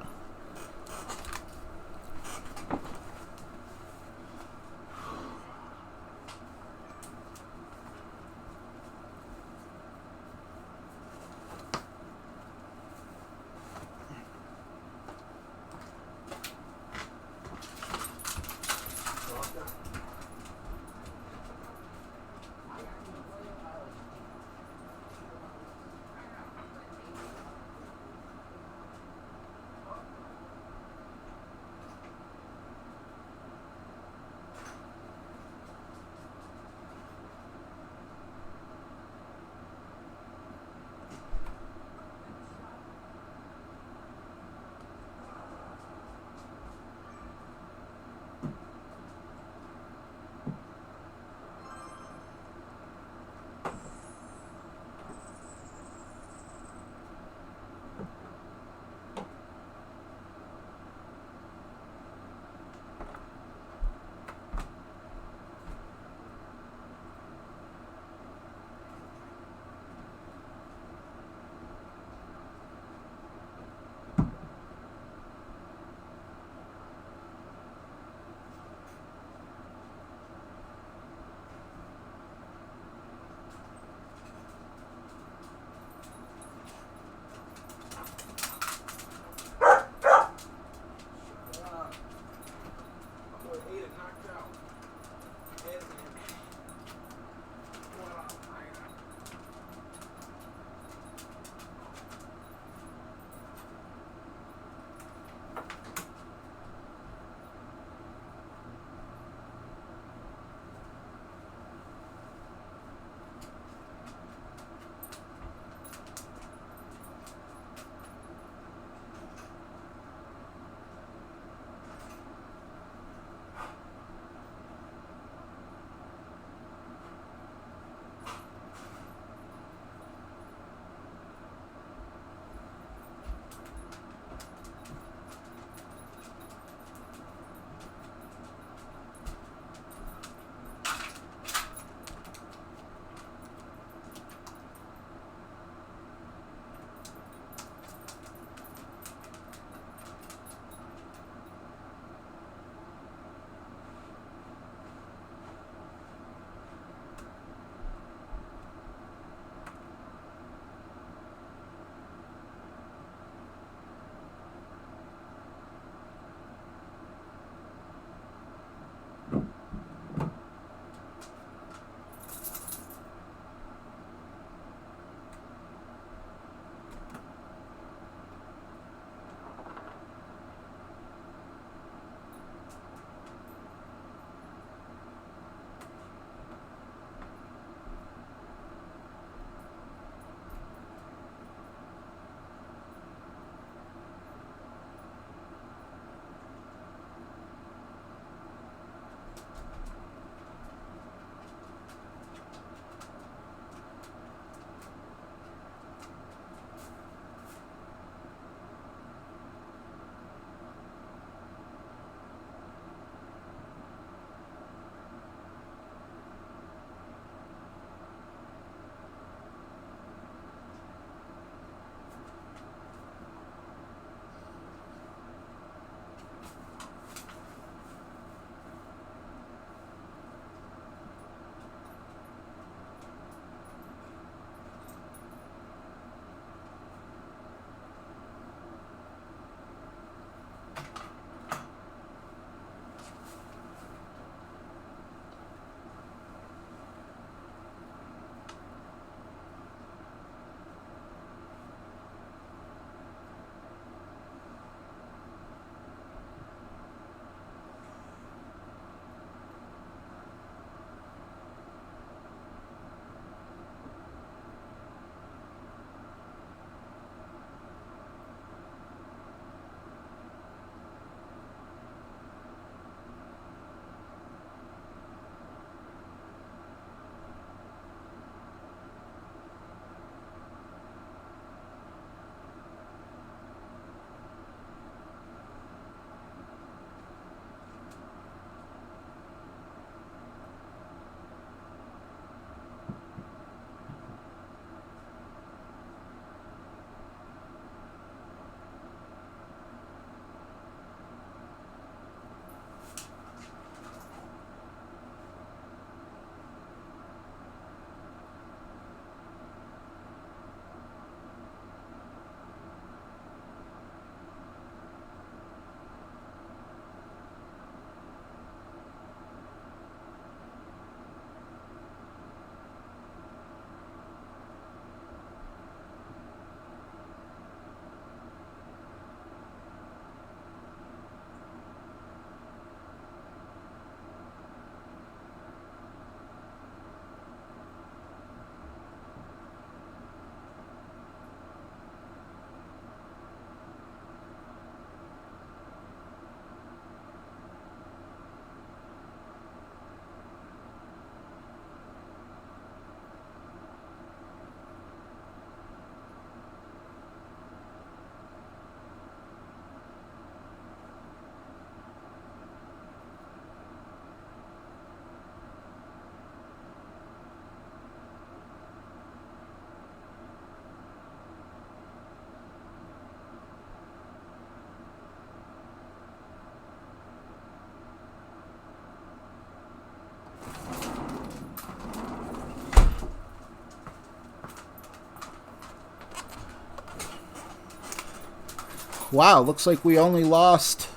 Wow, looks like we only lost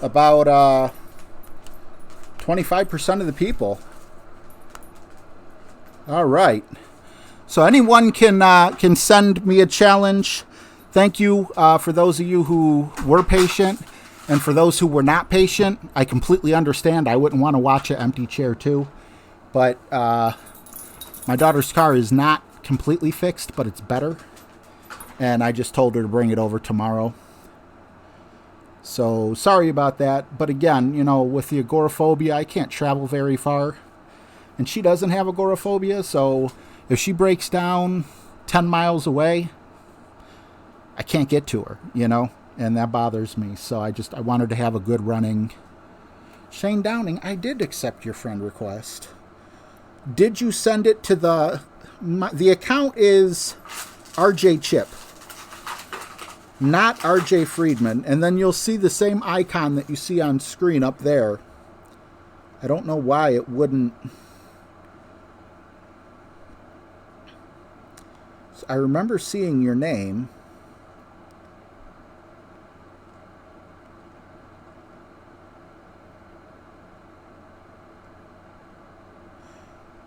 about 25% of the people. All right. So anyone can send me a challenge. Thank you for those of you who were patient. And for those who were not patient, I completely understand. I wouldn't want to watch an empty chair too. But my daughter's car is not completely fixed, but it's better. And I just told her to bring it over tomorrow. So sorry about that. But again, you know, with the agoraphobia, I can't travel very far. And she doesn't have agoraphobia, so if she breaks down 10 miles away, I can't get to her, you know? And that bothers me. So I wanted to have a good running. Shane Downing, I did accept your friend request. Did you send it to the account is RJ Chip, not RJ Friedman. And then you'll see the same icon that you see on screen up there. I don't know why it wouldn't. I remember seeing your name.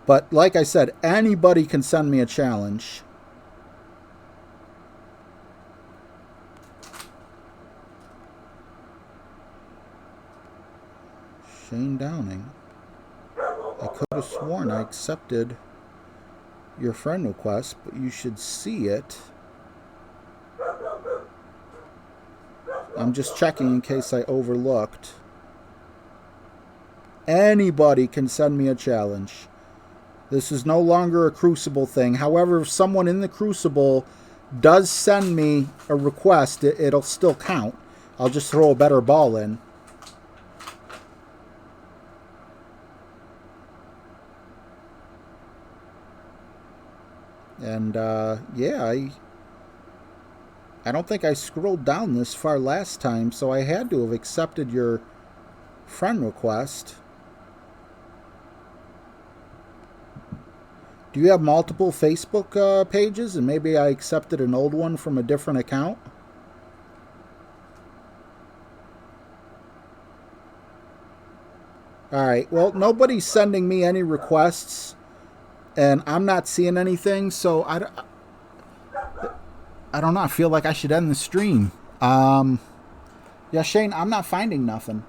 But like I said, anybody can send me a challenge. Shane Downing. I could have sworn I accepted your friend request, but you should see it. I'm just checking in case I overlooked. Anybody can send me a challenge. This is no longer a Crucible thing. However, if someone in the Crucible does send me a request, it'll still count. I'll just throw a better ball in. And, yeah, I don't think I scrolled down this far last time, so I had to have accepted your friend request. Do you have multiple Facebook pages, and maybe I accepted an old one from a different account? Alright, well, nobody's sending me any requests, and I'm not seeing anything, so I don't know. I feel like I should end the stream. Yeah, Shane, I'm not finding nothing.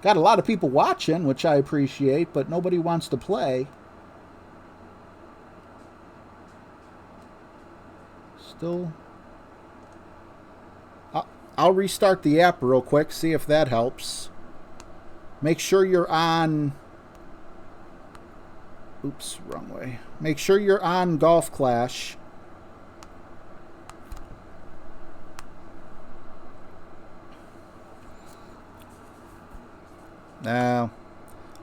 Got a lot of people watching, which I appreciate, but nobody wants to play. Still. I'll restart the app real quick, see if that helps. Make sure you're on... Oops, wrong way. Make sure you're on Golf Clash. No.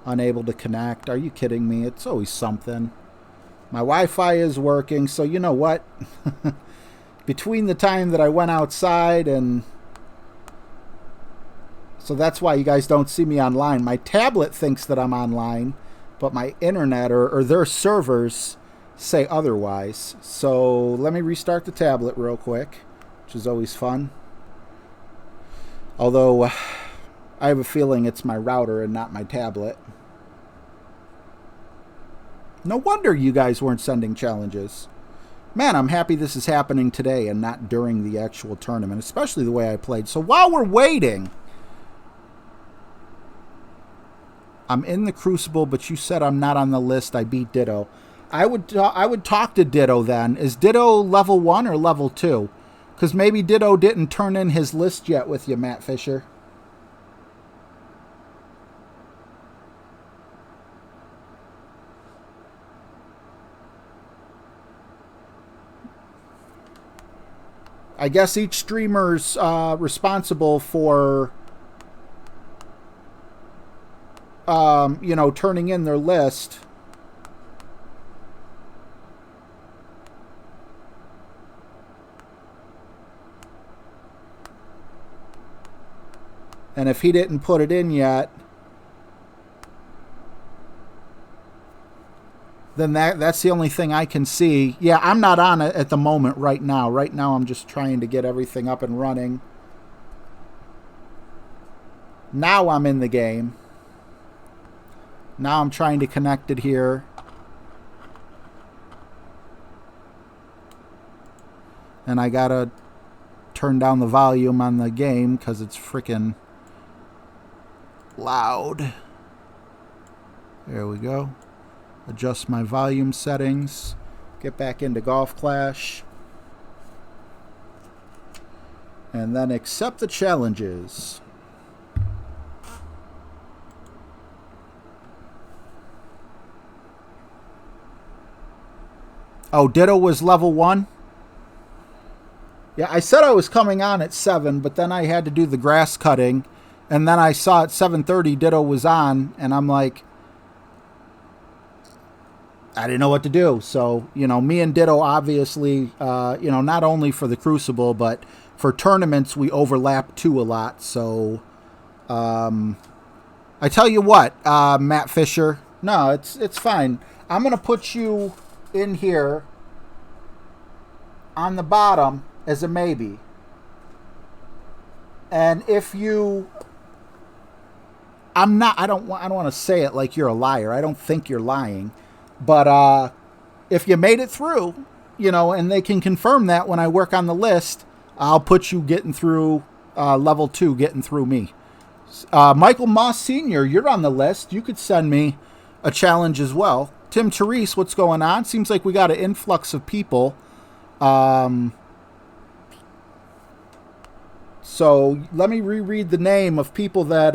Unable to connect. Are you kidding me? It's always something. My Wi-Fi is working, so you know what? Between the time that I went outside and... So that's why you guys don't see me online. My tablet thinks that I'm online, but my internet or their servers say otherwise. So let me restart the tablet real quick, which is always fun. Although I have a feeling it's my router and not my tablet. No wonder you guys weren't sending challenges. Man, I'm happy this is happening today and not during the actual tournament, especially the way I played. So while we're waiting... I'm in the Crucible, but you said I'm not on the list. I beat Ditto. I would talk to Ditto then. Is Ditto level 1 or level 2? Because maybe Ditto didn't turn in his list yet with you, Matt Fisher. I guess each streamer's responsible for... you know, turning in their list. And if he didn't put it in yet, then that's the only thing I can see. Yeah, I'm not on it at the moment right now. Right now I'm just trying to get everything up and running. Now I'm in the game. Now I'm trying to connect it here. And I gotta turn down the volume on the game because it's freaking loud. There we go. Adjust my volume settings. Get back into Golf Clash. And then accept the challenges. Oh, Ditto was level 1? Yeah, I said I was coming on at 7, but then I had to do the grass cutting. And then I saw at 7:30 Ditto was on, and I'm like, I didn't know what to do. So, you know, me and Ditto obviously, you know, not only for the Crucible, but for tournaments, we overlap too a lot. So, I tell you what, Matt Fisher, no, it's fine. I'm going to put you in here on the bottom as a maybe. And if you, I don't want to say it like you're a liar. I don't think you're lying. But if you made it through, you know, and they can confirm that when I work on the list, I'll put you getting through level 2, getting through me. Michael Moss Sr., you're on the list. You could send me a challenge as well. Tim Therese, what's going on? Seems like we got an influx of people. So let me reread the name of people that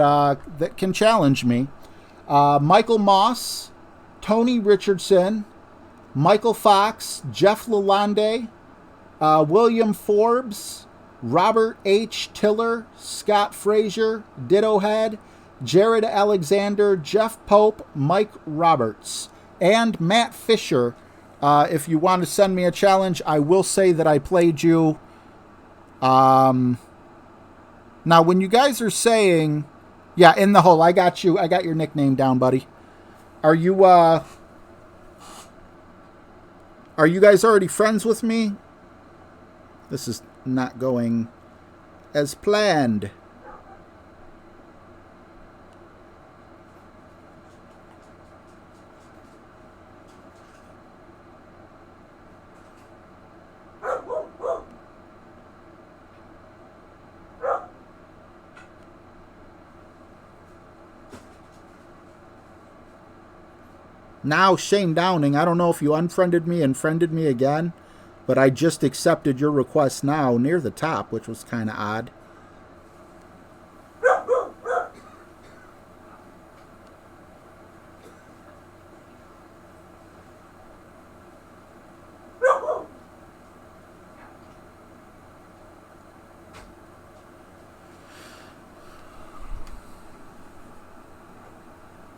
that can challenge me. Michael Moss, Tony Richardson, Michael Fox, Jeff Lalonde, William Forbes, Robert H. Tiller, Scott Frazier, Ditto Head, Jared Alexander, Jeff Pope, Mike Roberts, and Matt Fisher. If you want to send me a challenge, I will say that I played you. Now, when you guys are saying, yeah, in the hole, I got you. I got your nickname down, buddy. Are you guys already friends with me? This is not going as planned. Now, Shane Downing, I don't know if you unfriended me and friended me again, but I just accepted your request now near the top, which was kind of odd.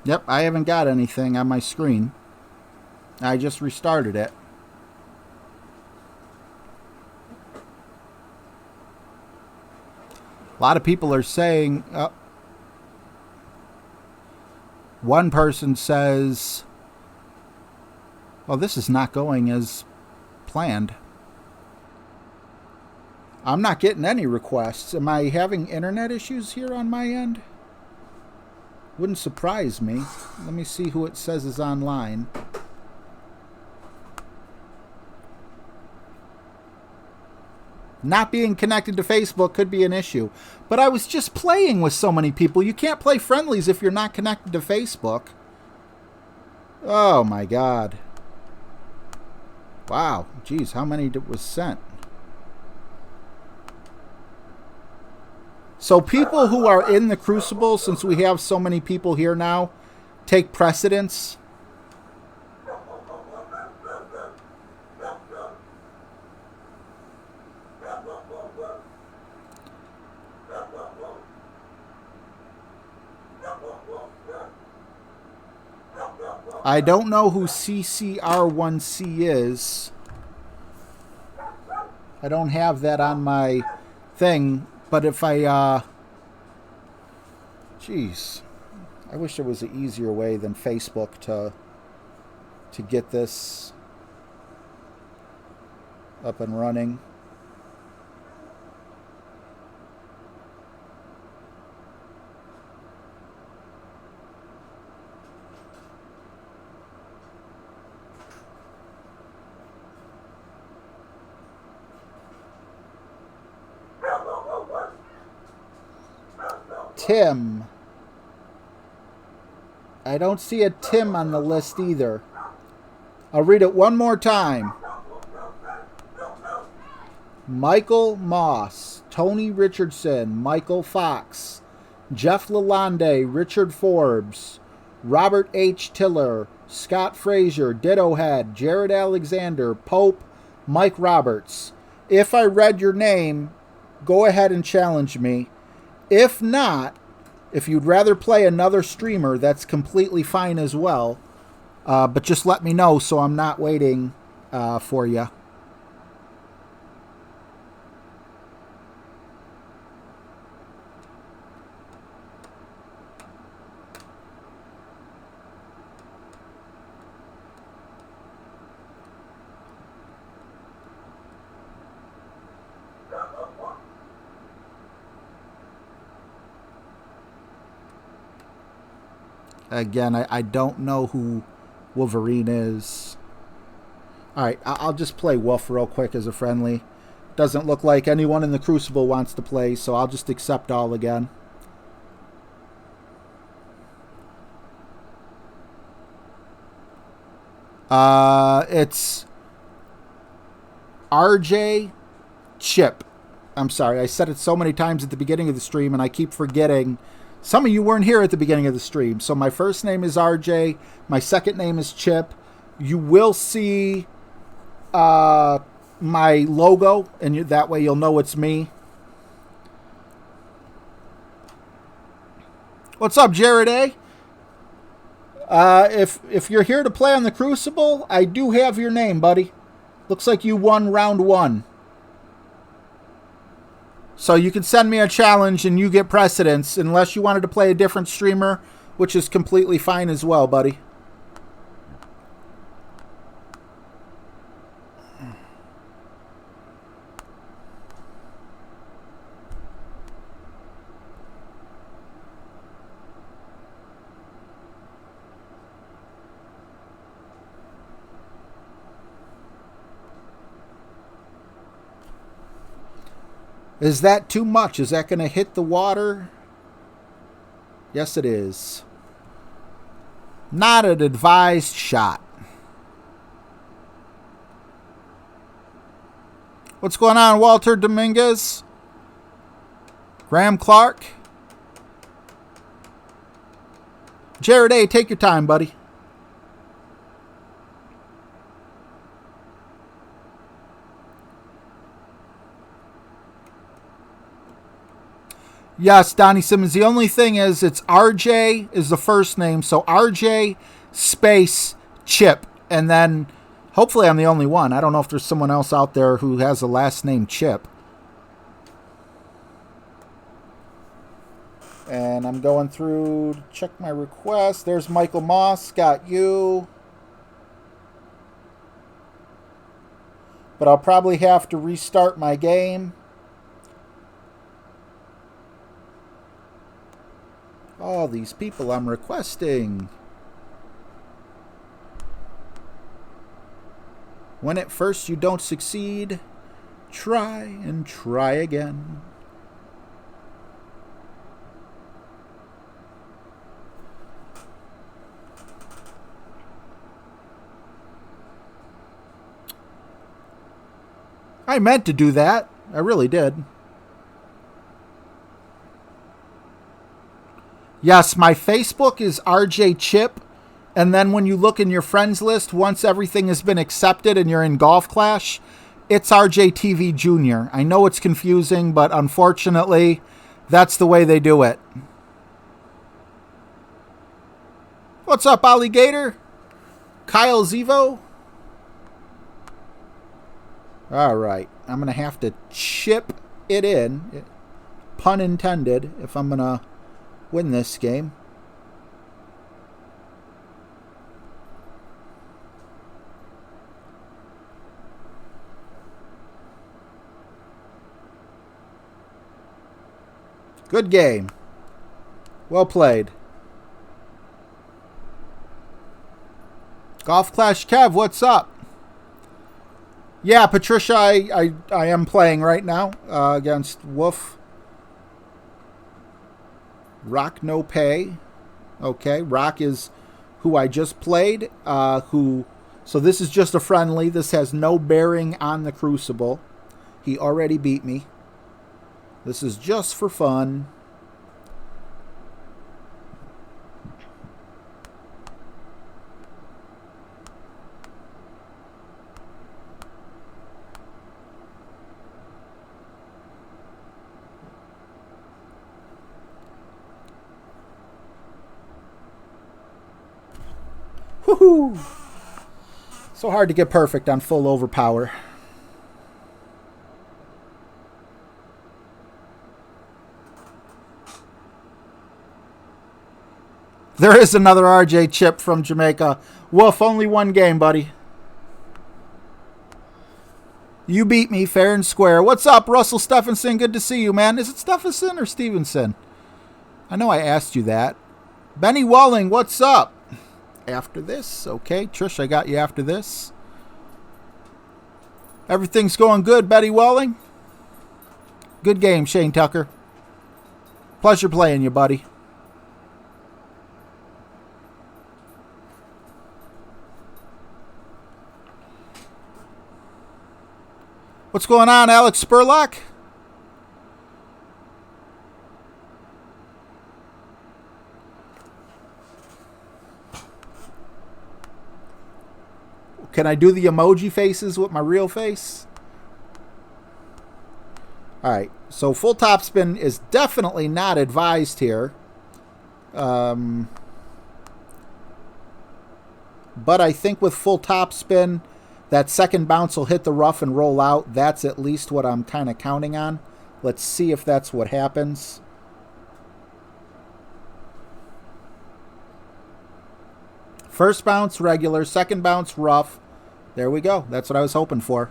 Yep, I haven't got anything on my screen. I just restarted it. A lot of people are saying... one person says... well, this is not going as planned. I'm not getting any requests. Am I having internet issues here on my end? Wouldn't surprise me. Let me see who it says is online. Not being connected to Facebook could be an issue. But I was just playing with so many people. You can't play friendlies if you're not connected to Facebook. Oh my God. Wow. Geez, how many was sent? So people who are in the Crucible, since we have so many people here now, take precedence. I don't know who CCR1C is. I don't have that on my thing. But if I, jeez, I wish there was an easier way than Facebook to to get this up and running. Tim. I don't see a Tim on the list either. I'll read it one more time. Michael Moss, Tony Richardson, Michael Fox, Jeff Lalonde, Richard Forbes, Robert H. Tiller, Scott Frazier, Ditto Head, Jared Alexander, Pope, Mike Roberts. If I read your name, go ahead and challenge me. If not, if you'd rather play another streamer, that's completely fine as well. But just let me know so I'm not waiting for you. Again, I don't know who Wolverine is. Alright, I'll just play Wolf real quick as a friendly. Doesn't look like anyone in the Crucible wants to play, so I'll just accept all again. It's RJ Chip. I'm sorry, I said it so many times at the beginning of the stream, and I keep forgetting. Some of you weren't here at the beginning of the stream. So my first name is RJ. My second name is Chip. You will see my logo, and that way you'll know it's me. What's up, Jared A? If you're here to play on the Crucible, I do have your name, buddy. Looks like you won round 1. So you can send me a challenge and you get precedence, unless you wanted to play a different streamer, which is completely fine as well, buddy. Is that too much? Is that going to hit the water? Yes, it is. Not an advised shot. What's going on, Walter Dominguez? Graham Clark? Jared A., take your time, buddy. Yes, Donnie Simmons. The only thing is, it's RJ is the first name. So RJ space Chip. And then hopefully I'm the only one. I don't know if there's someone else out there who has a last name Chip. And I'm going through to check my request. There's Michael Moss. Got you. But I'll probably have to restart my game. All these people I'm requesting. When at first you don't succeed, try and try again. I meant to do that. I really did. Yes, my Facebook is RJ Chip, and then when you look in your friends list, once everything has been accepted and you're in Golf Clash, it's RJ TV Jr. I know it's confusing, but unfortunately, that's the way they do it. What's up, Alligator? Kyle Zevo? All right, I'm going to have to chip it in, pun intended, if I'm going to win this game. Good game. Well played. Golf Clash Kev, what's up? Yeah, Patricia, I am playing right now against Wolf. Rock No Pay. Okay, Rock is who I just played. So this is just a friendly. This has no bearing on the Crucible. He already beat me. This is just for fun. Woohoo! So hard to get perfect on full overpower. There is another RJ Chip from Jamaica. Wolf, only one game, buddy. You beat me fair and square. What's up, Russell Stephenson? Good to see you, man. Is it Stephenson or Stevenson? I know I asked you that. Benny Walling, what's up? After this. Okay, Trish, I got you after this. Everything's going good, Betty Walling. Good game, Shane Tucker. Pleasure playing you, buddy. What's going on, Alex Spurlock? Can I do the emoji faces with my real face? Alright, so full topspin is definitely not advised here. But I think with full topspin, that second bounce will hit the rough and roll out. That's at least what I'm kind of counting on. Let's see if that's what happens. First bounce, regular. Second bounce, rough. There we go. That's what I was hoping for.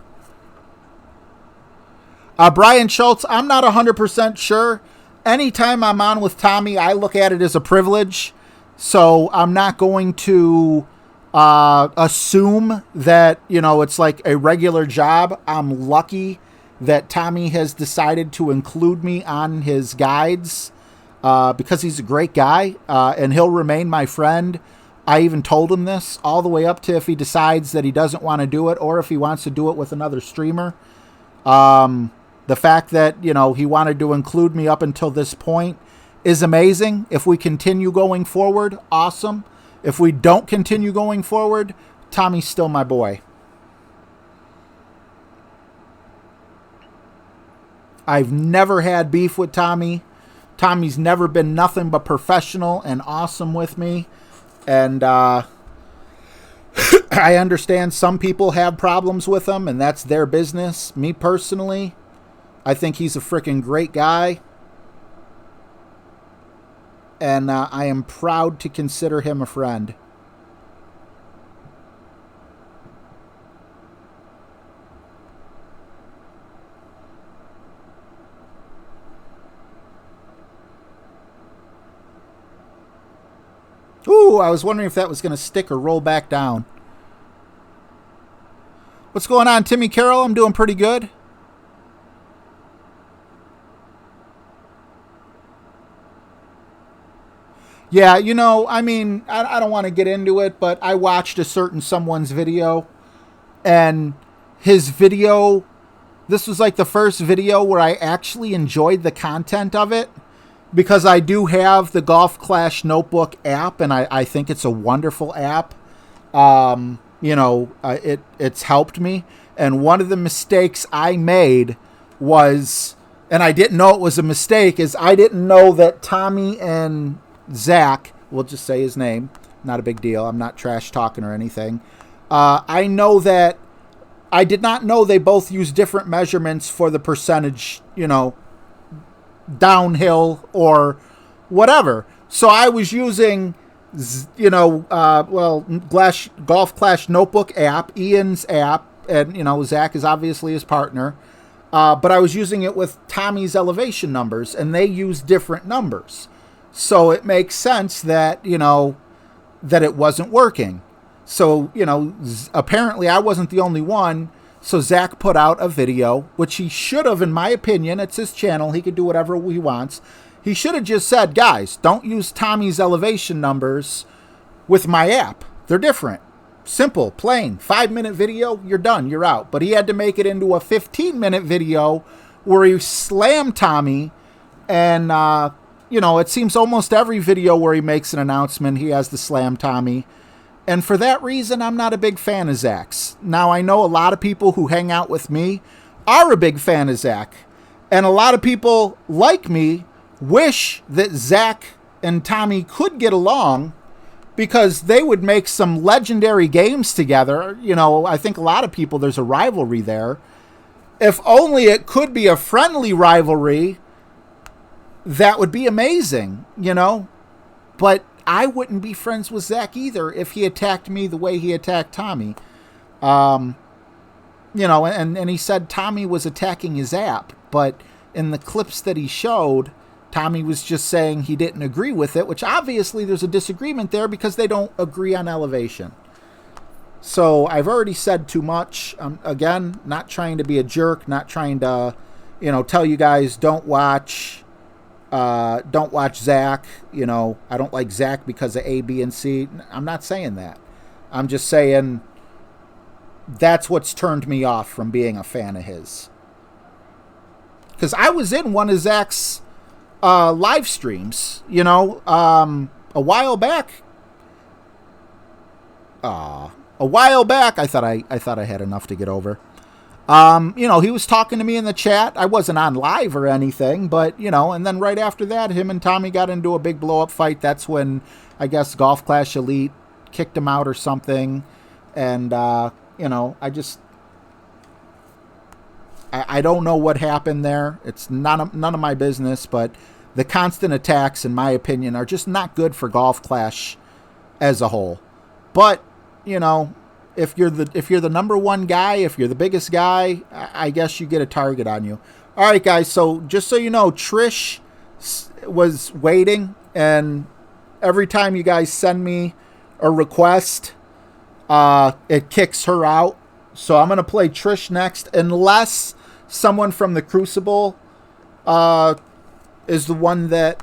Brian Schultz, I'm not 100% sure. Anytime I'm on with Tommy, I look at it as a privilege. So I'm not going to assume that, you know, it's like a regular job. I'm lucky that Tommy has decided to include me on his guides because he's a great guy and he'll remain my friend. I even told him this all the way up to if he decides that he doesn't want to do it or if he wants to do it with another streamer. The fact that, you know, he wanted to include me up until this point is amazing. If we continue going forward, awesome. If we don't continue going forward, Tommy's still my boy. I've never had beef with Tommy. Tommy's never been nothing but professional and awesome with me. And I understand some people have problems with him, and that's their business. Me personally, I think he's a freaking great guy. And I am proud to consider him a friend. Ooh, I was wondering if that was going to stick or roll back down. What's going on, Timmy Carroll? I'm doing pretty good. Yeah, you know, I mean, I don't want to get into it, but I watched a certain someone's video, and his video, this was like the first video where I actually enjoyed the content of it, because I do have the Golf Clash Notebook app, and I think it's a wonderful app. You know, it's helped me, and one of the mistakes I made was, and I didn't know it was a mistake, is I didn't know that Tommy and Zach, we'll just say his name, not a big deal, I'm not trash talking or anything. I know that I did not know they both use different measurements for the percentage, you know, downhill or whatever. So I was using, you know, Golf Clash Notebook app, Ian's app, and, you know, Zach is obviously his partner. But I was using it with Tommy's elevation numbers, and they use different numbers. So it makes sense that, that it wasn't working. So, apparently I wasn't the only one. So Zach put out a video, which he should have, in my opinion. It's his channel. He could do whatever he wants. He should have just said, guys, don't use Tommy's elevation numbers with my app. They're different. Simple, plain. 5-minute video, you're done, you're out. But he had to make it into a 15-minute video where he slammed Tommy. And, it seems almost every video where he makes an announcement, he has to slam Tommy. And for that reason, I'm not a big fan of Zach's. Now, I know a lot of people who hang out with me are a big fan of Zach. And a lot of people like me wish that Zach and Tommy could get along, because they would make some legendary games together. I think a lot of people, there's a rivalry there. If only it could be a friendly rivalry, that would be amazing, But I wouldn't be friends with Zach either if he attacked me the way he attacked Tommy. And he said Tommy was attacking his app. But in the clips that he showed, Tommy was just saying he didn't agree with it, which obviously there's a disagreement there because they don't agree on elevation. So I've already said too much. Again, not trying to be a jerk, not trying to, tell you guys don't watch Zach. I don't like Zach because of A, B, and C. I'm not saying that. I'm just saying that's what's turned me off from being a fan of his. Because I was in one of Zach's live streams, a while back. I thought I had enough to get over. He was talking to me in the chat. I wasn't on live or anything, but and then right after that, him and Tommy got into a big blow up fight. That's when I guess Golf Clash Elite kicked him out or something. And I don't know what happened there. It's none of my business, but the constant attacks, in my opinion, are just not good for Golf Clash as a whole. But, if you're the number one guy, if you're the biggest guy, I guess you get a target on you. All right, guys, so just so you know, Trish was waiting, and every time you guys send me a request, it kicks her out. So I'm going to play Trish next, unless someone from the Crucible is the one that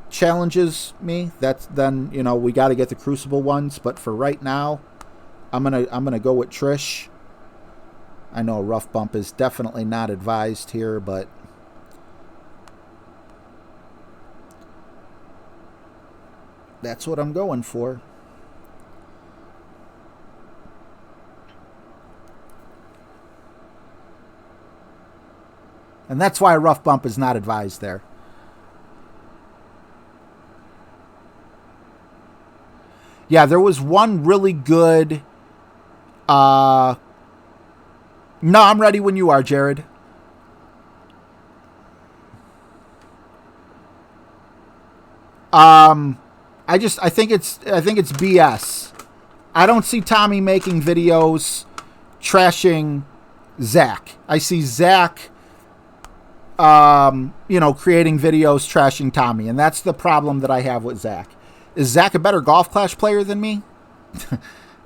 challenges me. Then we got to get the Crucible ones. But for right now, I'm gonna go with Trish. I know a rough bump is definitely not advised here, but that's what I'm going for. And that's why a rough bump is not advised there. Yeah, there was one really good... No, I'm ready when you are, Jared. I think it's BS. I don't see Tommy making videos trashing Zach. I see Zach... creating videos trashing Tommy. And that's the problem that I have with Zach. Is Zach a better Golf Clash player than me?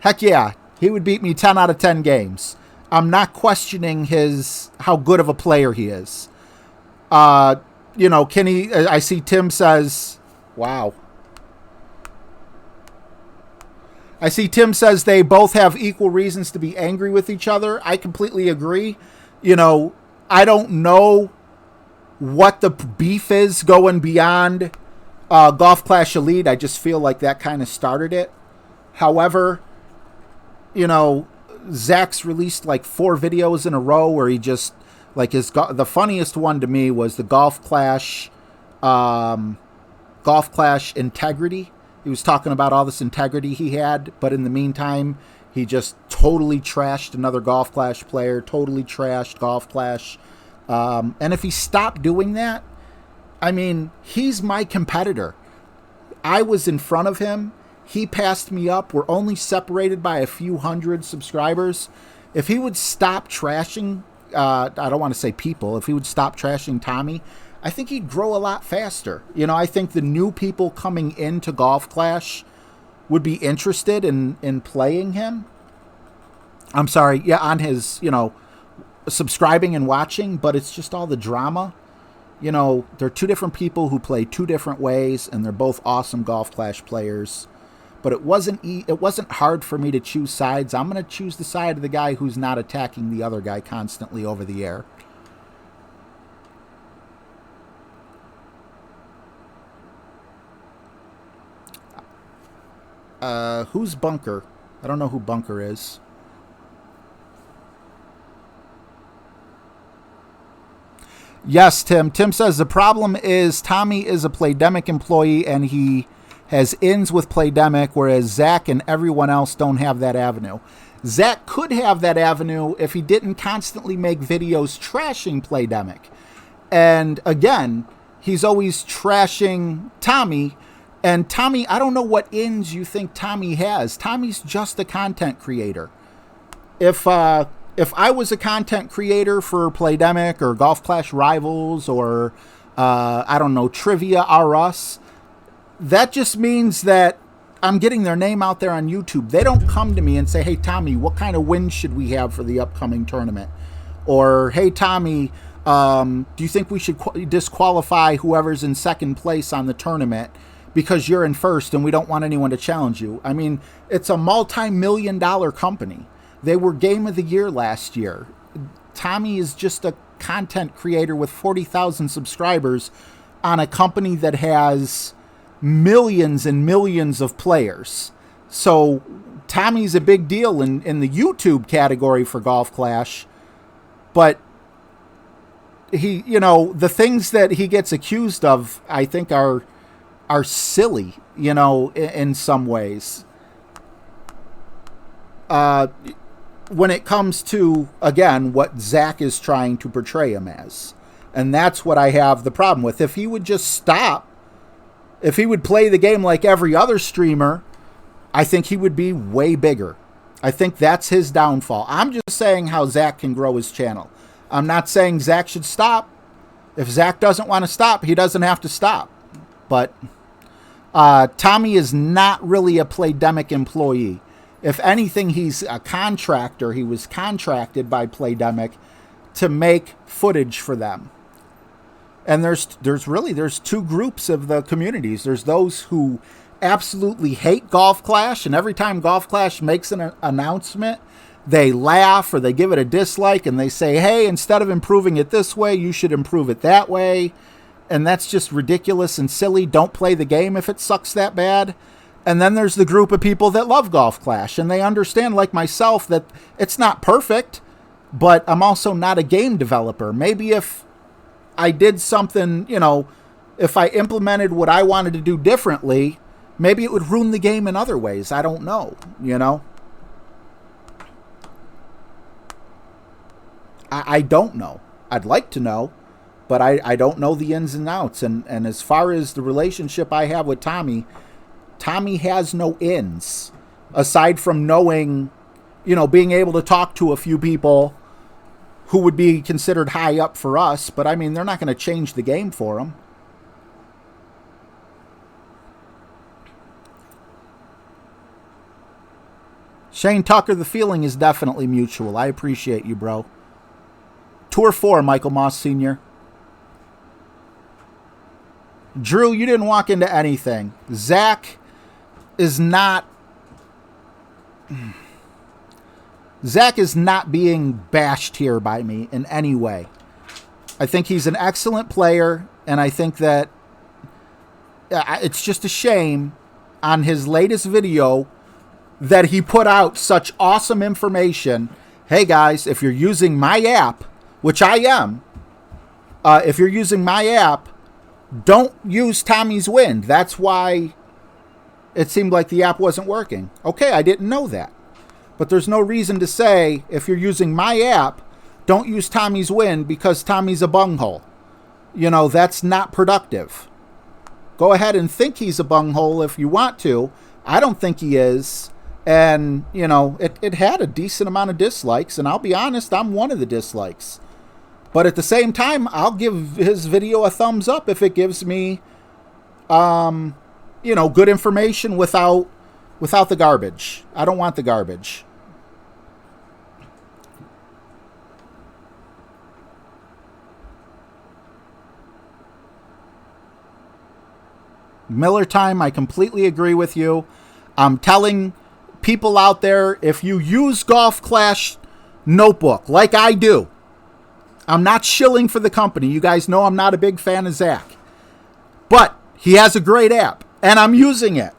Heck yeah. He would beat me 10 out of 10 games. I'm not questioning how good of a player he is. Can he... I see Tim says... Wow. I see Tim says they both have equal reasons to be angry with each other. I completely agree. I don't know what the beef is going beyond Golf Clash Elite. I just feel like that kind of started it. However, Zach's released like 4 videos in a row where he just the funniest one to me was the Golf Clash integrity. He was talking about all this integrity he had, but in the meantime, he just totally trashed another Golf Clash player, totally trashed Golf Clash. And if he stopped doing that, he's my competitor. I was in front of him. He passed me up. We're only separated by a few hundred subscribers. If he would stop trashing I don't want to say people, if he would stop trashing Tommy, I think he'd grow a lot faster. You know, I think the new people coming into Golf Clash would be interested in playing him. I'm sorry, yeah, on his, you know, subscribing and watching, but it's just all the drama. You know, they're two different people who play two different ways, and they're both awesome Golf Clash players. But it wasn't hard for me to choose sides. I'm going to choose the side of the guy who's not attacking the other guy constantly over the air. Who's Bunker? I don't know who Bunker is. Yes, Tim. Tim says the problem is Tommy is a Playdemic employee and he has ins with Playdemic, whereas Zach and everyone else don't have that avenue. Zach could have that avenue if he didn't constantly make videos trashing Playdemic. And again, he's always trashing Tommy. And Tommy, I don't know what ins you think Tommy has. Tommy's just a content creator. If I was a content creator for Playdemic or Golf Clash Rivals or, I don't know, Trivia R Us, that just means that I'm getting their name out there on YouTube. They don't come to me and say, hey, Tommy, what kind of wins should we have for the upcoming tournament? Or, hey, Tommy, do you think we should disqualify whoever's in second place on the tournament because you're in first and we don't want anyone to challenge you? I mean, it's a multi-million-dollar company. They were Game of the Year last year. Tommy is just a content creator with 40,000 subscribers on a company that has millions and millions of players. So Tommy's a big deal in the YouTube category for Golf Clash. But he, you know, the things that he gets accused of, I think are silly, you know, in some ways. When it comes to, again, what Zach is trying to portray him as. And that's what I have the problem with. If he would just stop, if he would play the game like every other streamer, I think he would be way bigger. I think that's his downfall. I'm just saying how Zach can grow his channel. I'm not saying Zach should stop. If Zach doesn't want to stop, he doesn't have to stop. But Tommy is not really a Playdemic employee. If anything, he's a contractor. He was contracted by Playdemic to make footage for them. And there's two groups of the communities. There's those who absolutely hate Golf Clash, and every time Golf Clash makes an announcement, they laugh or they give it a dislike and they say, hey, instead of improving it this way, you should improve it that way. And that's just ridiculous and silly. Don't play the game if it sucks that bad. And then there's the group of people that love Golf Clash, and they understand, like myself, that it's not perfect, but I'm also not a game developer. Maybe if I did something, you know, if I implemented what I wanted to do differently, maybe it would ruin the game in other ways. I don't know, you know. I don't know. I'd like to know, but I don't know the ins and outs. And as far as the relationship I have with Tommy, Tommy has no ins, aside from knowing, you know, being able to talk to a few people who would be considered high up for us. But, I mean, they're not going to change the game for him. Shane Tucker, the feeling is definitely mutual. I appreciate you, bro. Tour 4, Michael Moss Sr. Drew, you didn't walk into anything. Zach is not being bashed here by me in any way. I think he's an excellent player, and I think that it's just a shame on his latest video that he put out such awesome information. Hey guys, if you're using my app, which I am, if you're using my app, don't use Tommy's Wind. That's why it seemed like the app wasn't working. Okay, I didn't know that. But there's no reason to say, if you're using my app, don't use Tommy's Wind because Tommy's a bunghole. You know, that's not productive. Go ahead and think he's a bunghole if you want to. I don't think he is. And, you know, it had a decent amount of dislikes, and I'll be honest, I'm one of the dislikes. But at the same time, I'll give his video a thumbs up if it gives me, you know, good information without the garbage. I don't want the garbage. Miller Time, I completely agree with you. I'm telling people out there, if you use Golf Clash Notebook, like I do, I'm not shilling for the company. You guys know I'm not a big fan of Zach. But he has a great app, and I'm using it.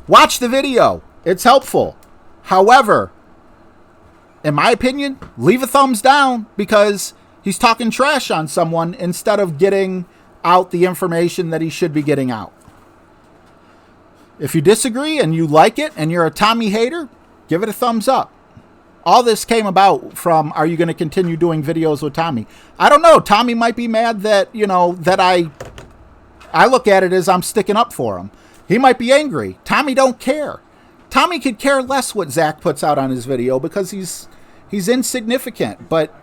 Watch the video. It's helpful. However, in my opinion, leave a thumbs down because he's talking trash on someone instead of getting out the information that he should be getting out. If you disagree and you like it and you're a Tommy hater, give it a thumbs up. All this came about from, are you going to continue doing videos with Tommy? I don't know. Tommy might be mad that, you know, that I look at it as I'm sticking up for him. He might be angry. Tommy don't care. Tommy could care less what Zach puts out on his video because he's insignificant. But,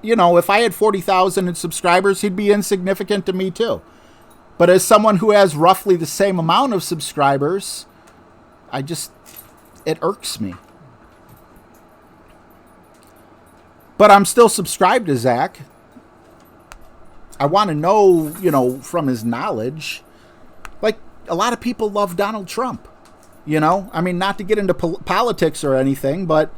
you know, if I had 40,000 subscribers, he'd be insignificant to me too. But as someone who has roughly the same amount of subscribers, it irks me. But I'm still subscribed to Zach. I want to know, you know, from his knowledge. Like, a lot of people love Donald Trump. You know? I mean, not to get into politics or anything, but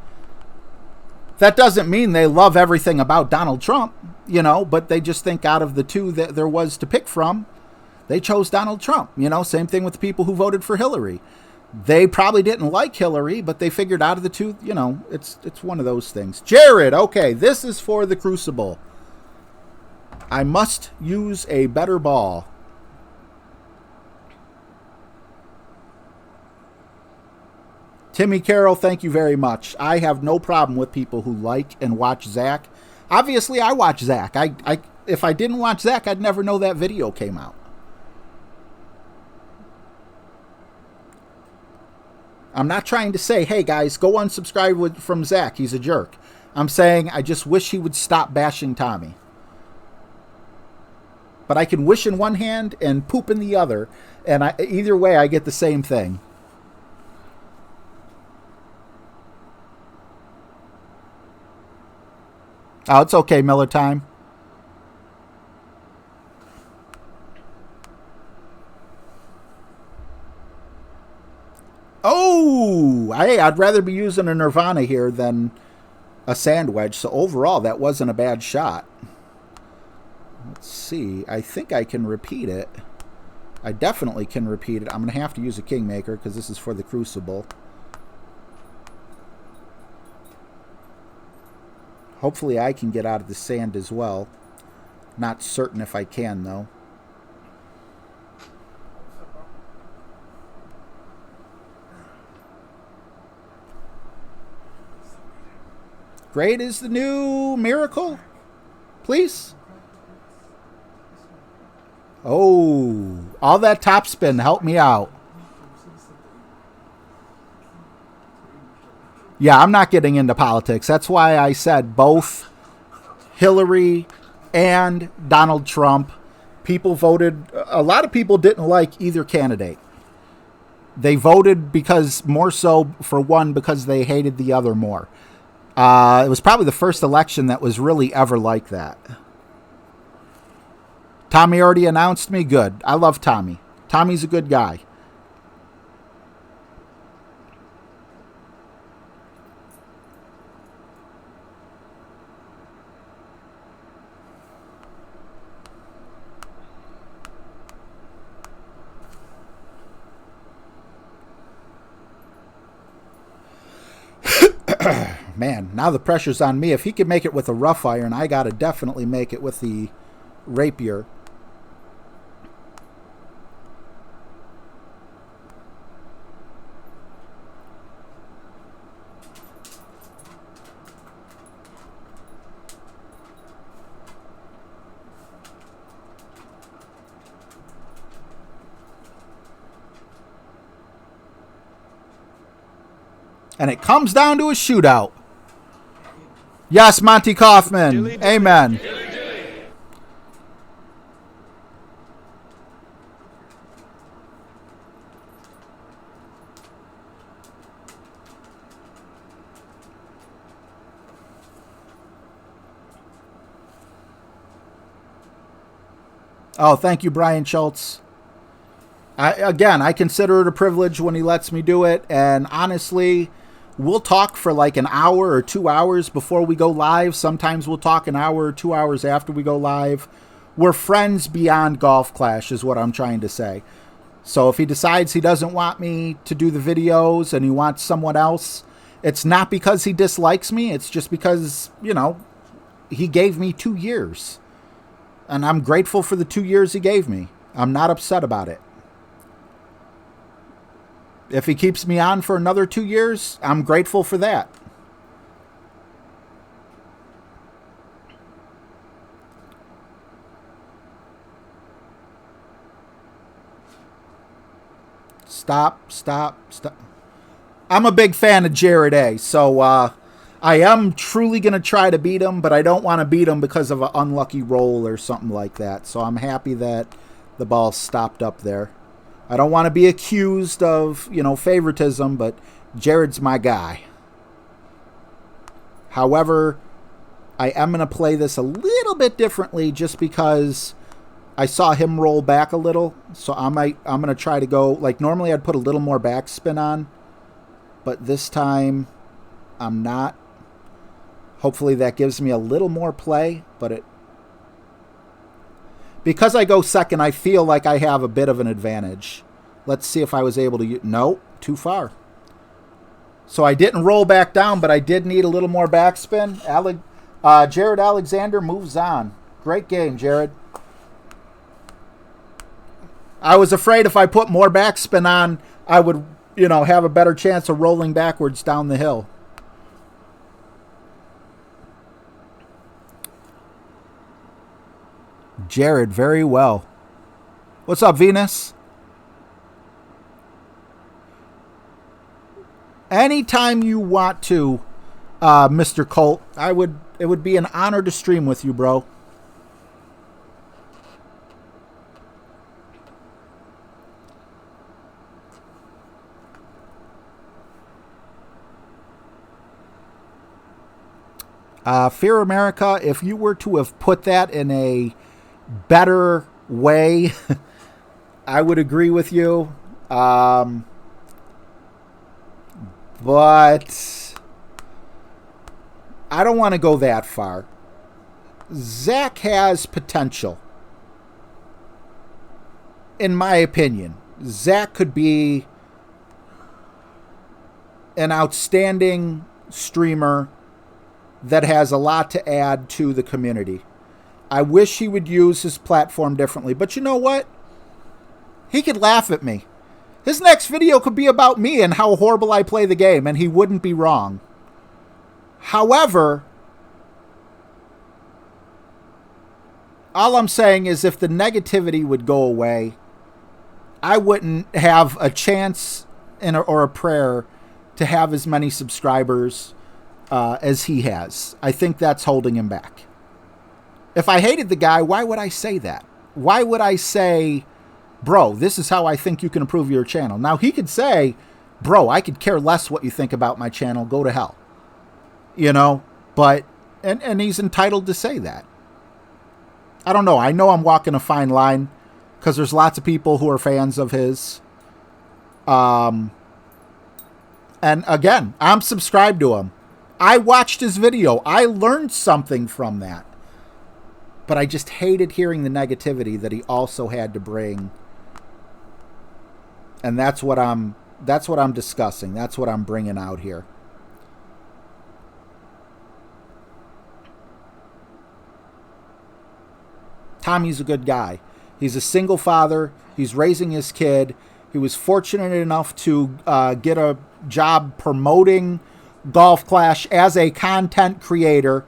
that doesn't mean they love everything about Donald Trump, you know, but they just think out of the two that there was to pick from, they chose Donald Trump. You know, same thing with the people who voted for Hillary. They probably didn't like Hillary, but they figured out of the two, you know, it's one of those things. Jared, okay, this is for the Crucible. I must use a better ball. Timmy Carroll, thank you very much. I have no problem with people who like and watch Zach. Obviously, I watch Zach. If I didn't watch Zach, I'd never know that video came out. I'm not trying to say, hey, guys, go unsubscribe from Zach. He's a jerk. I'm saying I just wish he would stop bashing Tommy. But I can wish in one hand and poop in the other. And either way, I get the same thing. Oh, it's okay, Miller Time. Oh, I'd rather be using a Nirvana here than a sand wedge. So overall, that wasn't a bad shot. Let's see. I think I can repeat it. I definitely can repeat it. I'm going to have to use a Kingmaker because this is for the Crucible. Hopefully I can get out of the sand as well. Not certain if I can, though. Great is the new miracle. Please. Oh, all that topspin helped me out. Yeah, I'm not getting into politics. That's why I said both Hillary and Donald Trump. People voted. A lot of people didn't like either candidate. They voted because more so for one because they hated the other more. It was probably the first election that was really ever like that. Tommy already announced me. Good. I love Tommy. Tommy's a good guy. Man, now the pressure's on me. If he could make it with a rough iron, I got to definitely make it with the rapier. and it comes down to a shootout. Yes, Monty Kaufman. Amen. Oh, thank you, Brian Schultz. I consider it a privilege when he lets me do it. And honestly, we'll talk for like an hour or 2 hours before we go live. Sometimes we'll talk an hour or 2 hours after we go live. We're friends beyond Golf Clash is what I'm trying to say. So if he decides he doesn't want me to do the videos and he wants someone else, it's not because he dislikes me. It's just because, you know, he gave me 2 years. And I'm grateful for the 2 years he gave me. I'm not upset about it. If he keeps me on for another 2 years, I'm grateful for that. Stop. I'm a big fan of Jared A. So I am truly going to try to beat him, but I don't want to beat him because of an unlucky roll or something like that. So I'm happy that the ball stopped up there. I don't want to be accused of, you know, favoritism, but Jared's my guy. However, I am going to play this a little bit differently just because I saw him roll back a little. So I'm going to try to go, like normally I'd put a little more backspin on, but this time I'm not. Hopefully that gives me a little more play, but because I go second, I feel like I have a bit of an advantage. Let's see if I was able to... No, too far. So I didn't roll back down, but I did need a little more backspin. Jared Alexander moves on. Great game, Jared. I was afraid if I put more backspin on, I would, you know, have a better chance of rolling backwards down the hill. Jared, very well. What's up, Venus? Anytime you want to, Mr. Colt, it would be an honor to stream with you, bro. Fear America, if you were to have put that in a better way, I would agree with you. But I don't want to go that far. Zach has potential. In my opinion, Zach could be an outstanding streamer that has a lot to add to the community. I wish he would use his platform differently. But you know what? He could laugh at me. His next video could be about me and how horrible I play the game, and he wouldn't be wrong. However, all I'm saying is if the negativity would go away, I wouldn't have a chance or a prayer to have as many subscribers as he has. I think that's holding him back. If I hated the guy, why would I say that? Why would I say, bro, this is how I think you can improve your channel? Now, he could say, bro, I could care less what you think about my channel. Go to hell. You know? But, and he's entitled to say that. I don't know. I know I'm walking a fine line because there's lots of people who are fans of his. And again, I'm subscribed to him. I watched his video. I learned something from that. But I just hated hearing the negativity that he also had to bring. And that's what I'm discussing. That's what I'm bringing out here. Tommy's a good guy. He's a single father. He's raising his kid. He was fortunate enough to get a job promoting Golf Clash as a content creator.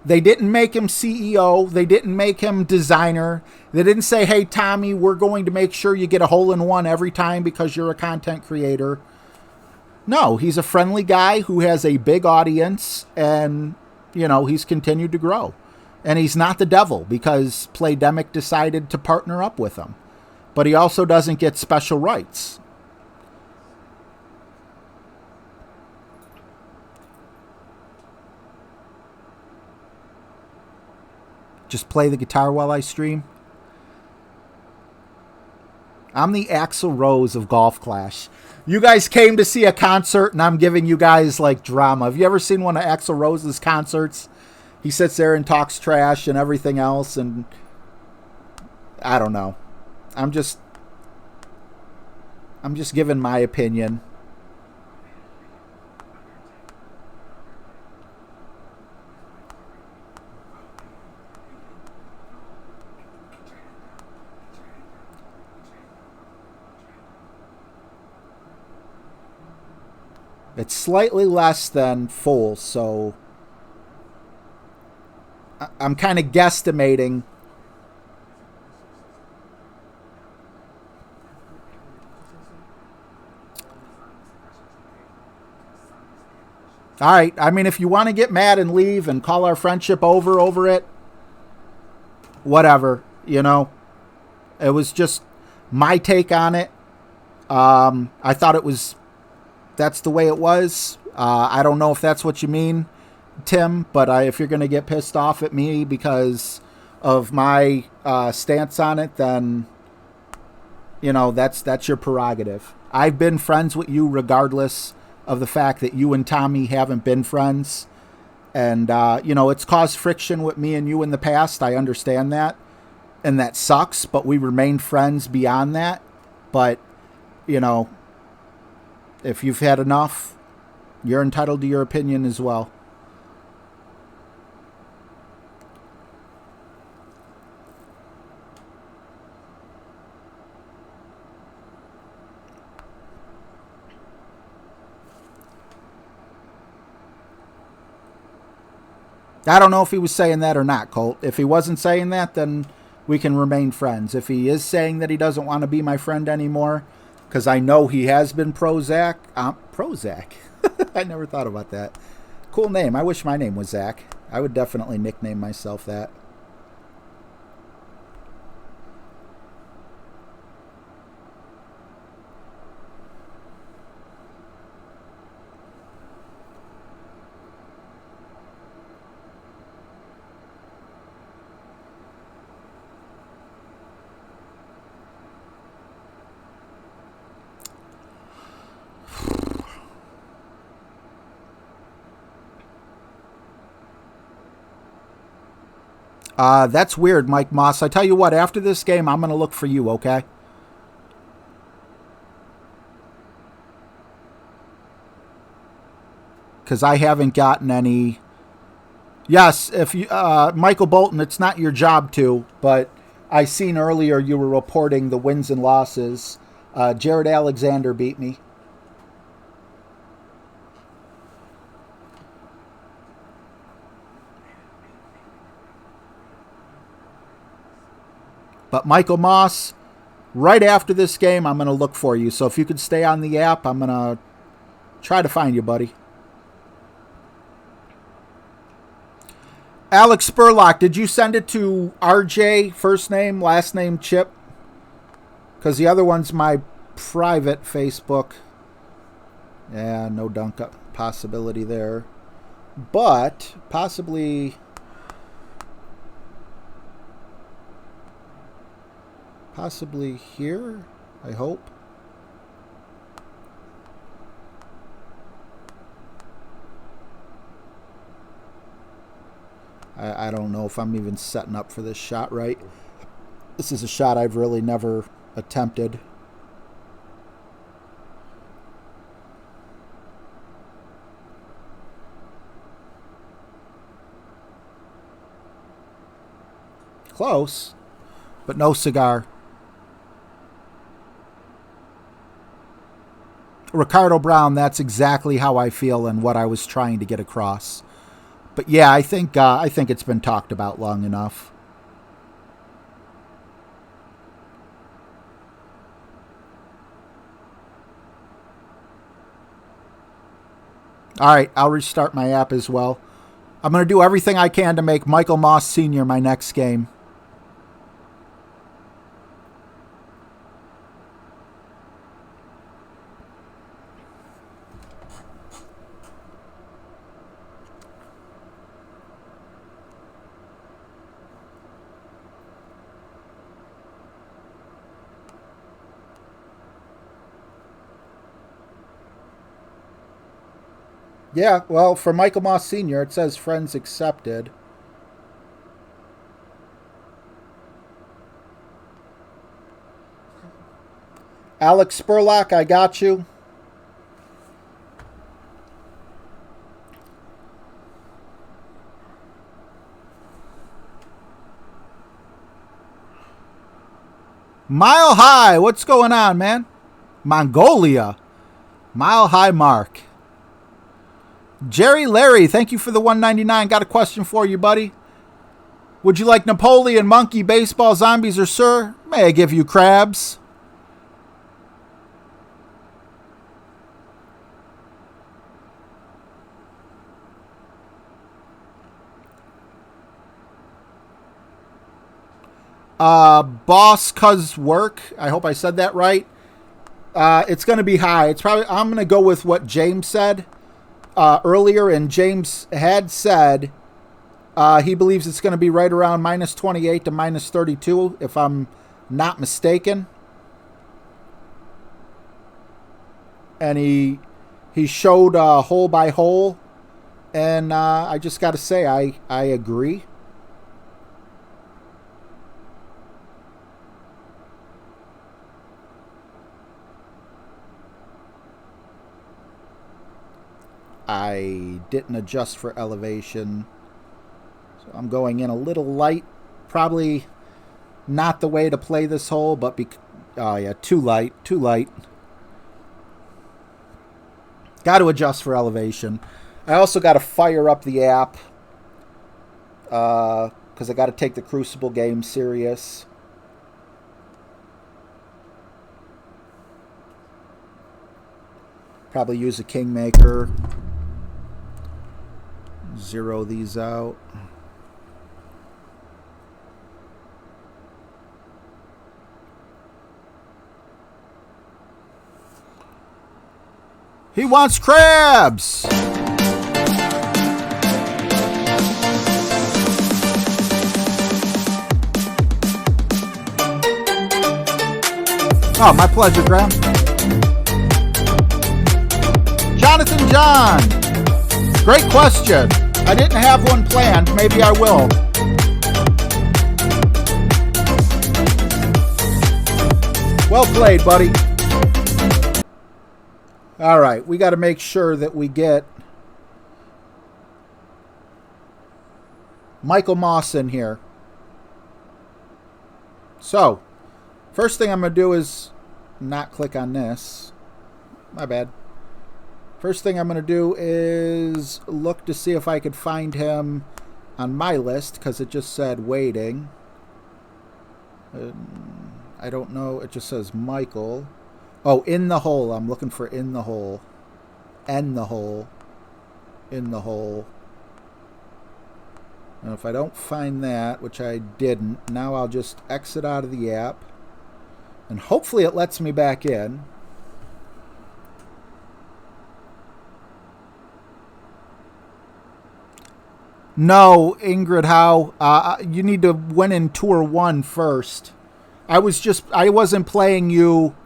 They didn't make him CEO. They didn't make him designer. They didn't say, hey, Tommy, we're going to make sure you get a hole-in-one every time because you're a content creator. No, he's a friendly guy who has a big audience, and, you know, he's continued to grow. And he's not the devil because Playdemic decided to partner up with him. But he also doesn't get special rights. Just play the guitar while I stream. I'm the Axl Rose of Golf Clash. You guys came to see a concert, and I'm giving you guys, like, drama. Have you ever seen one of Axl Rose's concerts? He sits there and talks trash and everything else, and I don't know. I'm just giving my opinion. It's slightly less than full, so I'm kind of guesstimating. All right. I mean, if you want to get mad and leave and call our friendship over it, whatever, you know. It was just my take on it. I thought it was, that's the way it was. I don't know if that's what you mean, Tim, but if you're going to get pissed off at me because of my stance on it, then, you know, that's your prerogative. I've been friends with you regardless of the fact that you and Tommy haven't been friends. And, you know, it's caused friction with me and you in the past. I understand that. And that sucks, but we remain friends beyond that. But, you know, if you've had enough, you're entitled to your opinion as well. I don't know if he was saying that or not, Colt. If he wasn't saying that, then we can remain friends. If he is saying that he doesn't want to be my friend anymore, because I know he has been Prozac. Prozac? I never thought about that. Cool name. I wish my name was Zach. I would definitely nickname myself that. That's weird, Mike Moss. I tell you what, after this game, I'm going to look for you, okay? Because I haven't gotten any. Yes, if you, Michael Bolton, it's not your job to, but I seen earlier you were reporting the wins and losses. Jared Alexander beat me. But Michael Moss, right after this game, I'm going to look for you. So if you could stay on the app, I'm going to try to find you, buddy. Alex Spurlock, did you send it to RJ, first name, last name, Chip? Because the other one's my private Facebook. Yeah, no dunk up possibility there. But possibly here, I hope. I don't know if I'm even setting up for this shot right. This is a shot I've really never attempted. Close, but no cigar. Ricardo Brown, that's exactly how I feel and what I was trying to get across. But yeah, I think it's been talked about long enough. All right, I'll restart my app as well. I'm going to do everything I can to make Michael Moss Sr. my next game. Yeah, well, for Michael Moss Sr., it says friends accepted. Alex Spurlock, I got you. Mile High, what's going on, man? Mongolia. Mile High Mark. Jerry Larry, thank you for the $1.99. Got a question for you, buddy. Would you like Napoleon, Monkey, Baseball, Zombies, or Sir? May I give you crabs? Boss Cuz Work. I hope I said that right. It's going to be high. It's probably. I'm going to go with what James said earlier, and James had said he believes it's going to be right around minus 28 to minus 32, if I'm not mistaken. And he showed hole by hole, and I just got to say I agree. I didn't adjust for elevation, so I'm going in a little light. Probably not the way to play this hole, but oh yeah, too light. Got to adjust for elevation. I also got to fire up the app because I got to take the Crucible game serious. Probably use a Kingmaker. Zero these out. He wants crabs! Oh, my pleasure, Graham. Jonathan John. Great question. I didn't have one planned. Maybe I will. Well played, buddy. All right, we got to make sure that we get Michael Moss in here. So, first thing I'm going to do is not click on this. My bad. First thing I'm going to do is look to see if I could find him on my list, because it just said waiting. I don't know. It just says Michael. Oh, in the hole. I'm looking for in the hole. End the hole. In the hole. And if I don't find that, which I didn't, now I'll just exit out of the app. And hopefully it lets me back in. No, Ingrid Howe. You need to win in Tour 1 first. I wasn't playing you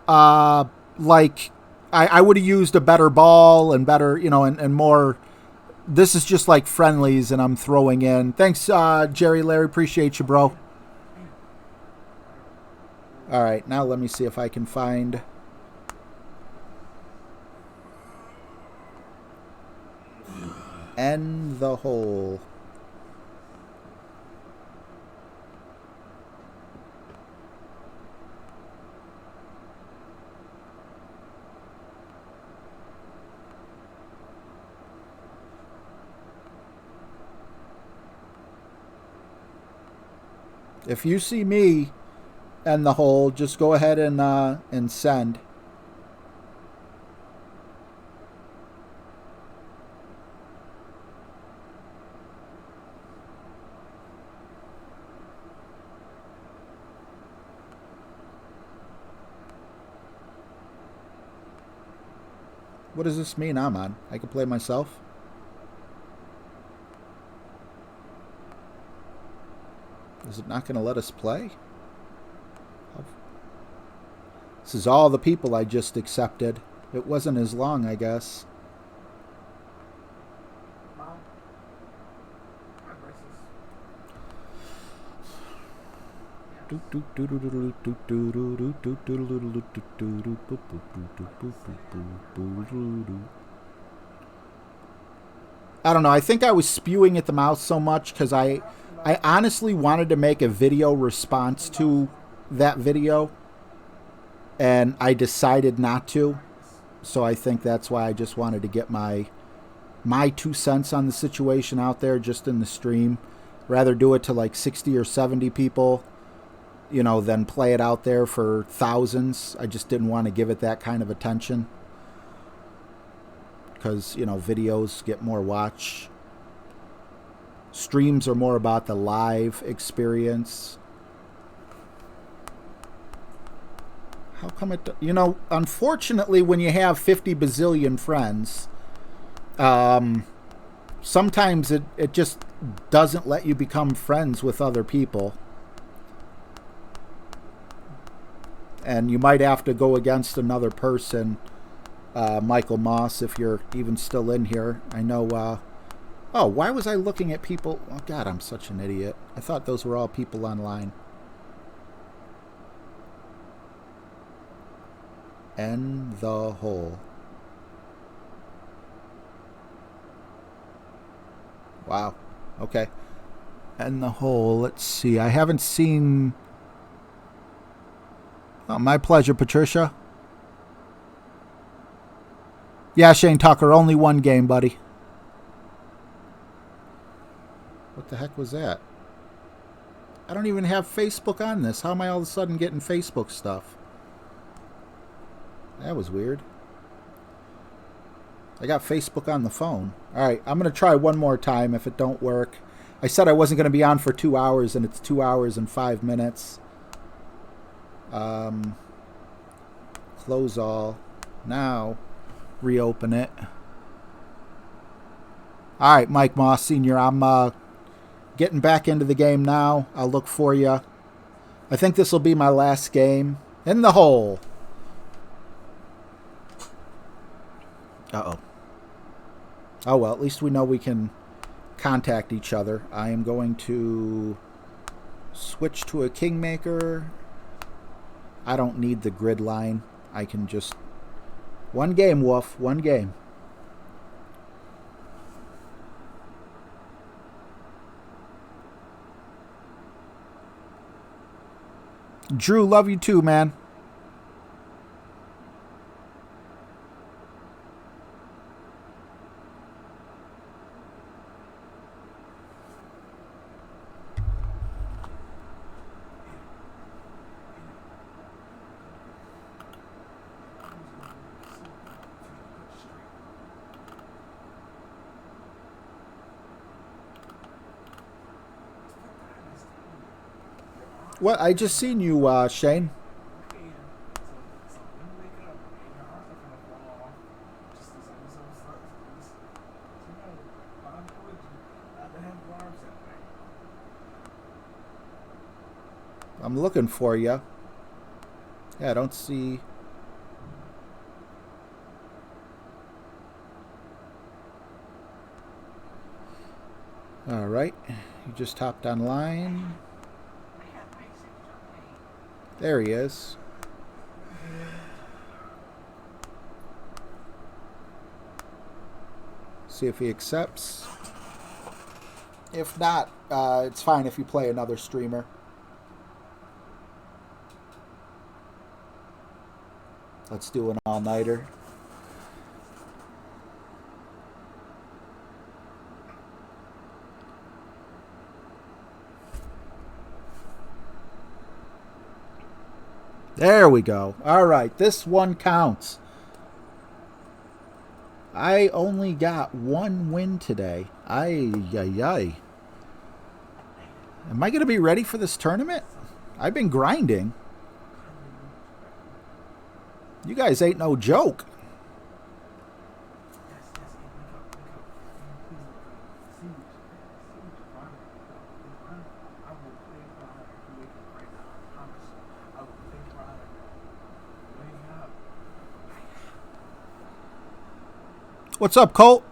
like I would have used a better ball and better, and more. This is just like friendlies, and I'm throwing in. Thanks, Jerry Larry. Appreciate you, bro. All right, now let me see if I can find. End the hole. If you see me end the hole, just go ahead and send. What does this mean I'm on? I can play myself? Is it not going to let us play? This is all the people I just accepted. It wasn't as long, I guess. Mom. My braces. I don't know. I think I was spewing at the mouth so much because I honestly wanted to make a video response to that video, and I decided not to. So I think that's why I just wanted to get my 2 cents on the situation out there just in the stream. Rather do it to like 60 or 70 people, you know, than play it out there for thousands. I just didn't want to give it that kind of attention. Because, you know, videos get more watch. Streams are more about the live experience. How come it... You know, unfortunately, when you have 50 bazillion friends, sometimes it just doesn't let you become friends with other people. And you might have to go against another person, Michael Moss, if you're even still in here. I know... oh, why was I looking at people... Oh, God, I'm such an idiot. I thought those were all people online. End the hole. Wow. Okay. End the hole. Let's see. I haven't seen... Oh, my pleasure, Patricia. Yeah, Shane Tucker. Only one game, buddy. What the heck was that? I don't even have Facebook on this. How am I all of a sudden getting Facebook stuff? That was weird. I got Facebook on the phone. Alright, I'm going to try one more time if it don't work. I said I wasn't going to be on for 2 hours, and it's 2 hours and 5 minutes. Close all. Now, reopen it. Alright, Mike Moss Sr., I'm getting back into the game now. I'll look for you. I think this will be my last game. In the hole. Uh-oh. Oh, well, at least we know we can contact each other. I am going to switch to a Kingmaker. I don't need the grid line. I can just... One game, Wolf. One game. Drew, love you too, man. What? I just seen you, Shane. I'm looking for you. Yeah, I don't see... Alright. You just hopped online. There he is. See if he accepts. If not, it's fine if you play another streamer. Let's do an all-nighter. There we go. All right, this one counts. I only got one win today. Ay. Am I going to be ready for this tournament? I've been grinding. You guys ain't no joke. What's up, Colt?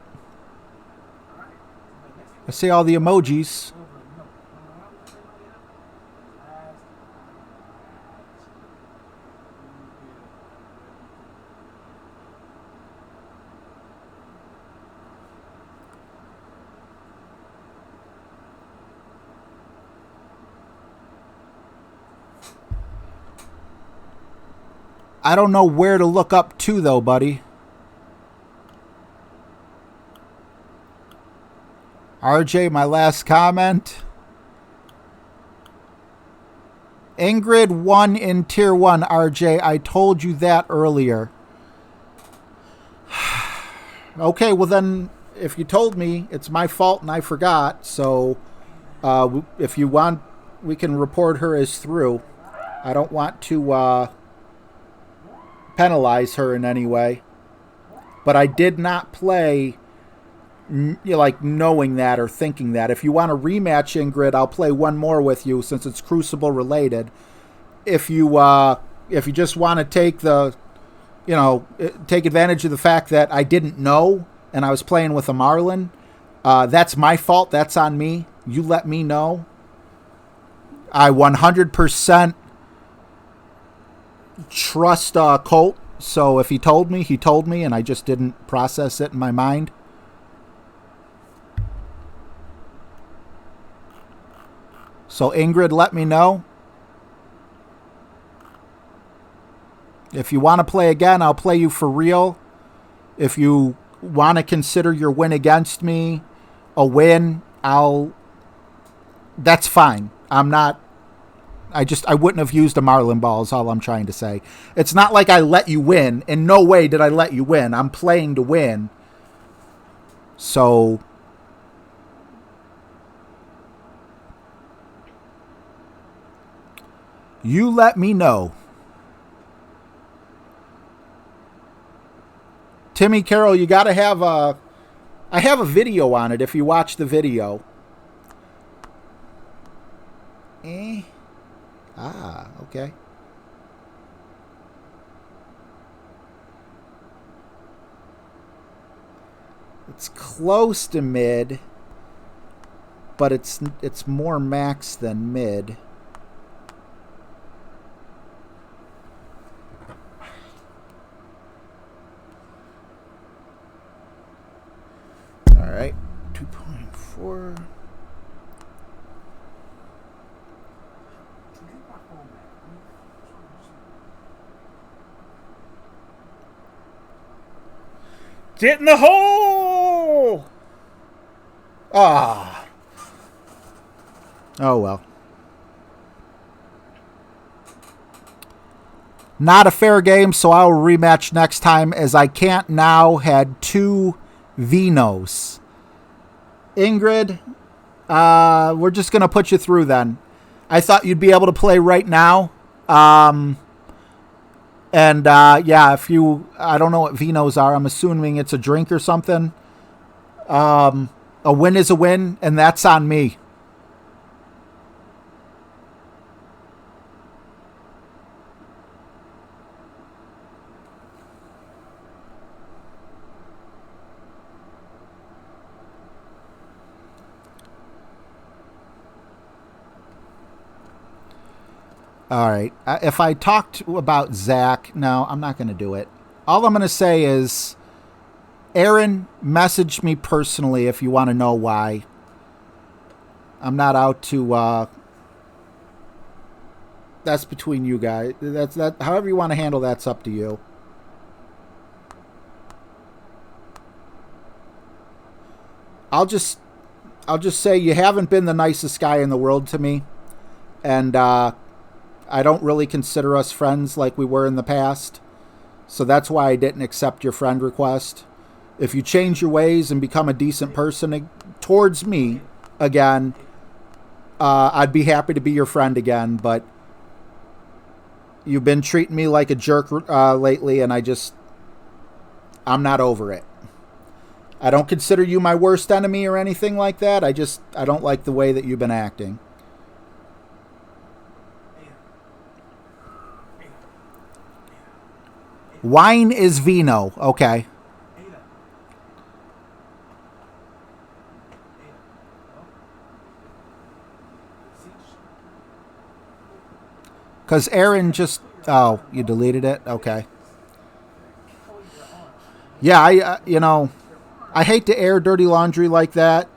I see all the emojis. I don't know where to look up to, though, buddy. RJ, my last comment. Ingrid won in Tier 1, RJ. I told you that earlier. Okay, well then, if you told me, it's my fault and I forgot. So, if you want, we can report her as through. I don't want to penalize her in any way. But I did not play like knowing that or thinking that. If you want a rematch, Ingrid, I'll play one more with you since it's Crucible related. If you just want to take take advantage of the fact that I didn't know and I was playing with a Marlin, that's my fault. That's on me. You let me know. I 100% trust Colt. So if he told me, and I just didn't process it in my mind. So Ingrid, let me know. If you want to play again, I'll play you for real. If you want to consider your win against me a win, that's fine. I wouldn't have used a Marlin ball is all I'm trying to say. It's not like I let you win. In no way did I let you win. I'm playing to win. So you let me know. Timmy Carroll, you got to have I have a video on it if you watch the video. Okay. It's close to mid, but it's more max than mid. All right, 2.4. Get in the hole! Ah. Oh, well. Not a fair game, so I'll rematch next time, as I can't now had 2 Vinos. Ingrid, we're just going to put you through then. I thought you'd be able to play right now. Yeah, I don't know what Vinos are. I'm assuming it's a drink or something. A win is a win, and that's on me. All right. If I talked about Zach, no, I'm not going to do it. All I'm going to say is, Aaron, message me personally if you want to know why. I'm not out to. That's between you guys. That. However you want to handle that's up to you. I'll just say you haven't been the nicest guy in the world to me, and I don't really consider us friends like we were in the past. So that's why I didn't accept your friend request. If you change your ways and become a decent person towards me again, I'd be happy to be your friend again. But you've been treating me like a jerk lately, and I'm not over it. I don't consider you my worst enemy or anything like that. I don't like the way that you've been acting. Wine is vino. Okay. Because Aaron just... Oh, you deleted it? Okay. Yeah, I hate to air dirty laundry like that.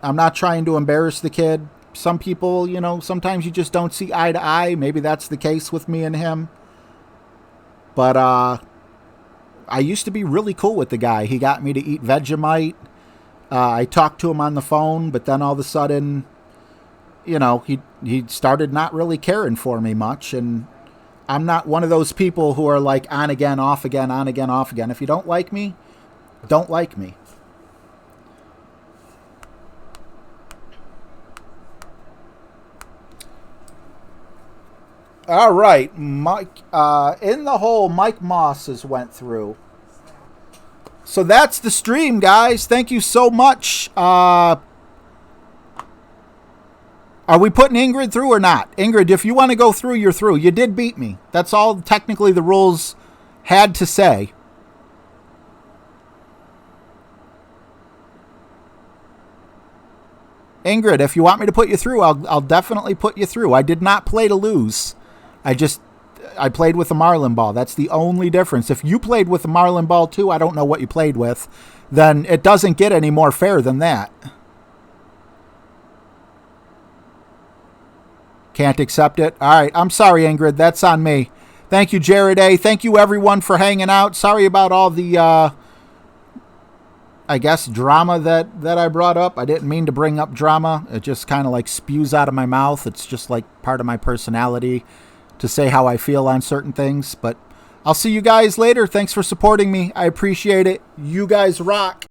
I'm not trying to embarrass the kid. Some people, sometimes you just don't see eye to eye. Maybe that's the case with me and him. But I used to be really cool with the guy. He got me to eat Vegemite. I talked to him on the phone, but then all of a sudden, he started not really caring for me much. And I'm not one of those people who are like on again, off again, on again, off again. If you don't like me, don't like me. All right, Mike. In the hole, Mike Moss has went through. So that's the stream, guys. Thank you so much. Are we putting Ingrid through or not? Ingrid, if you want to go through, you're through. You did beat me. That's all technically the rules had to say. Ingrid, if you want me to put you through, I'll definitely put you through. I did not play to lose. I played with a Marlin ball. That's the only difference. If you played with a Marlin ball too, I don't know what you played with, then it doesn't get any more fair than that. Can't accept it. All right. I'm sorry, Ingrid. That's on me. Thank you, Jared A. Thank you, everyone, for hanging out. Sorry about all the, I guess, drama that I brought up. I didn't mean to bring up drama. It just kind of like spews out of my mouth. It's just like part of my personality to say how I feel on certain things. But I'll see you guys later. Thanks for supporting me. I appreciate it. You guys rock.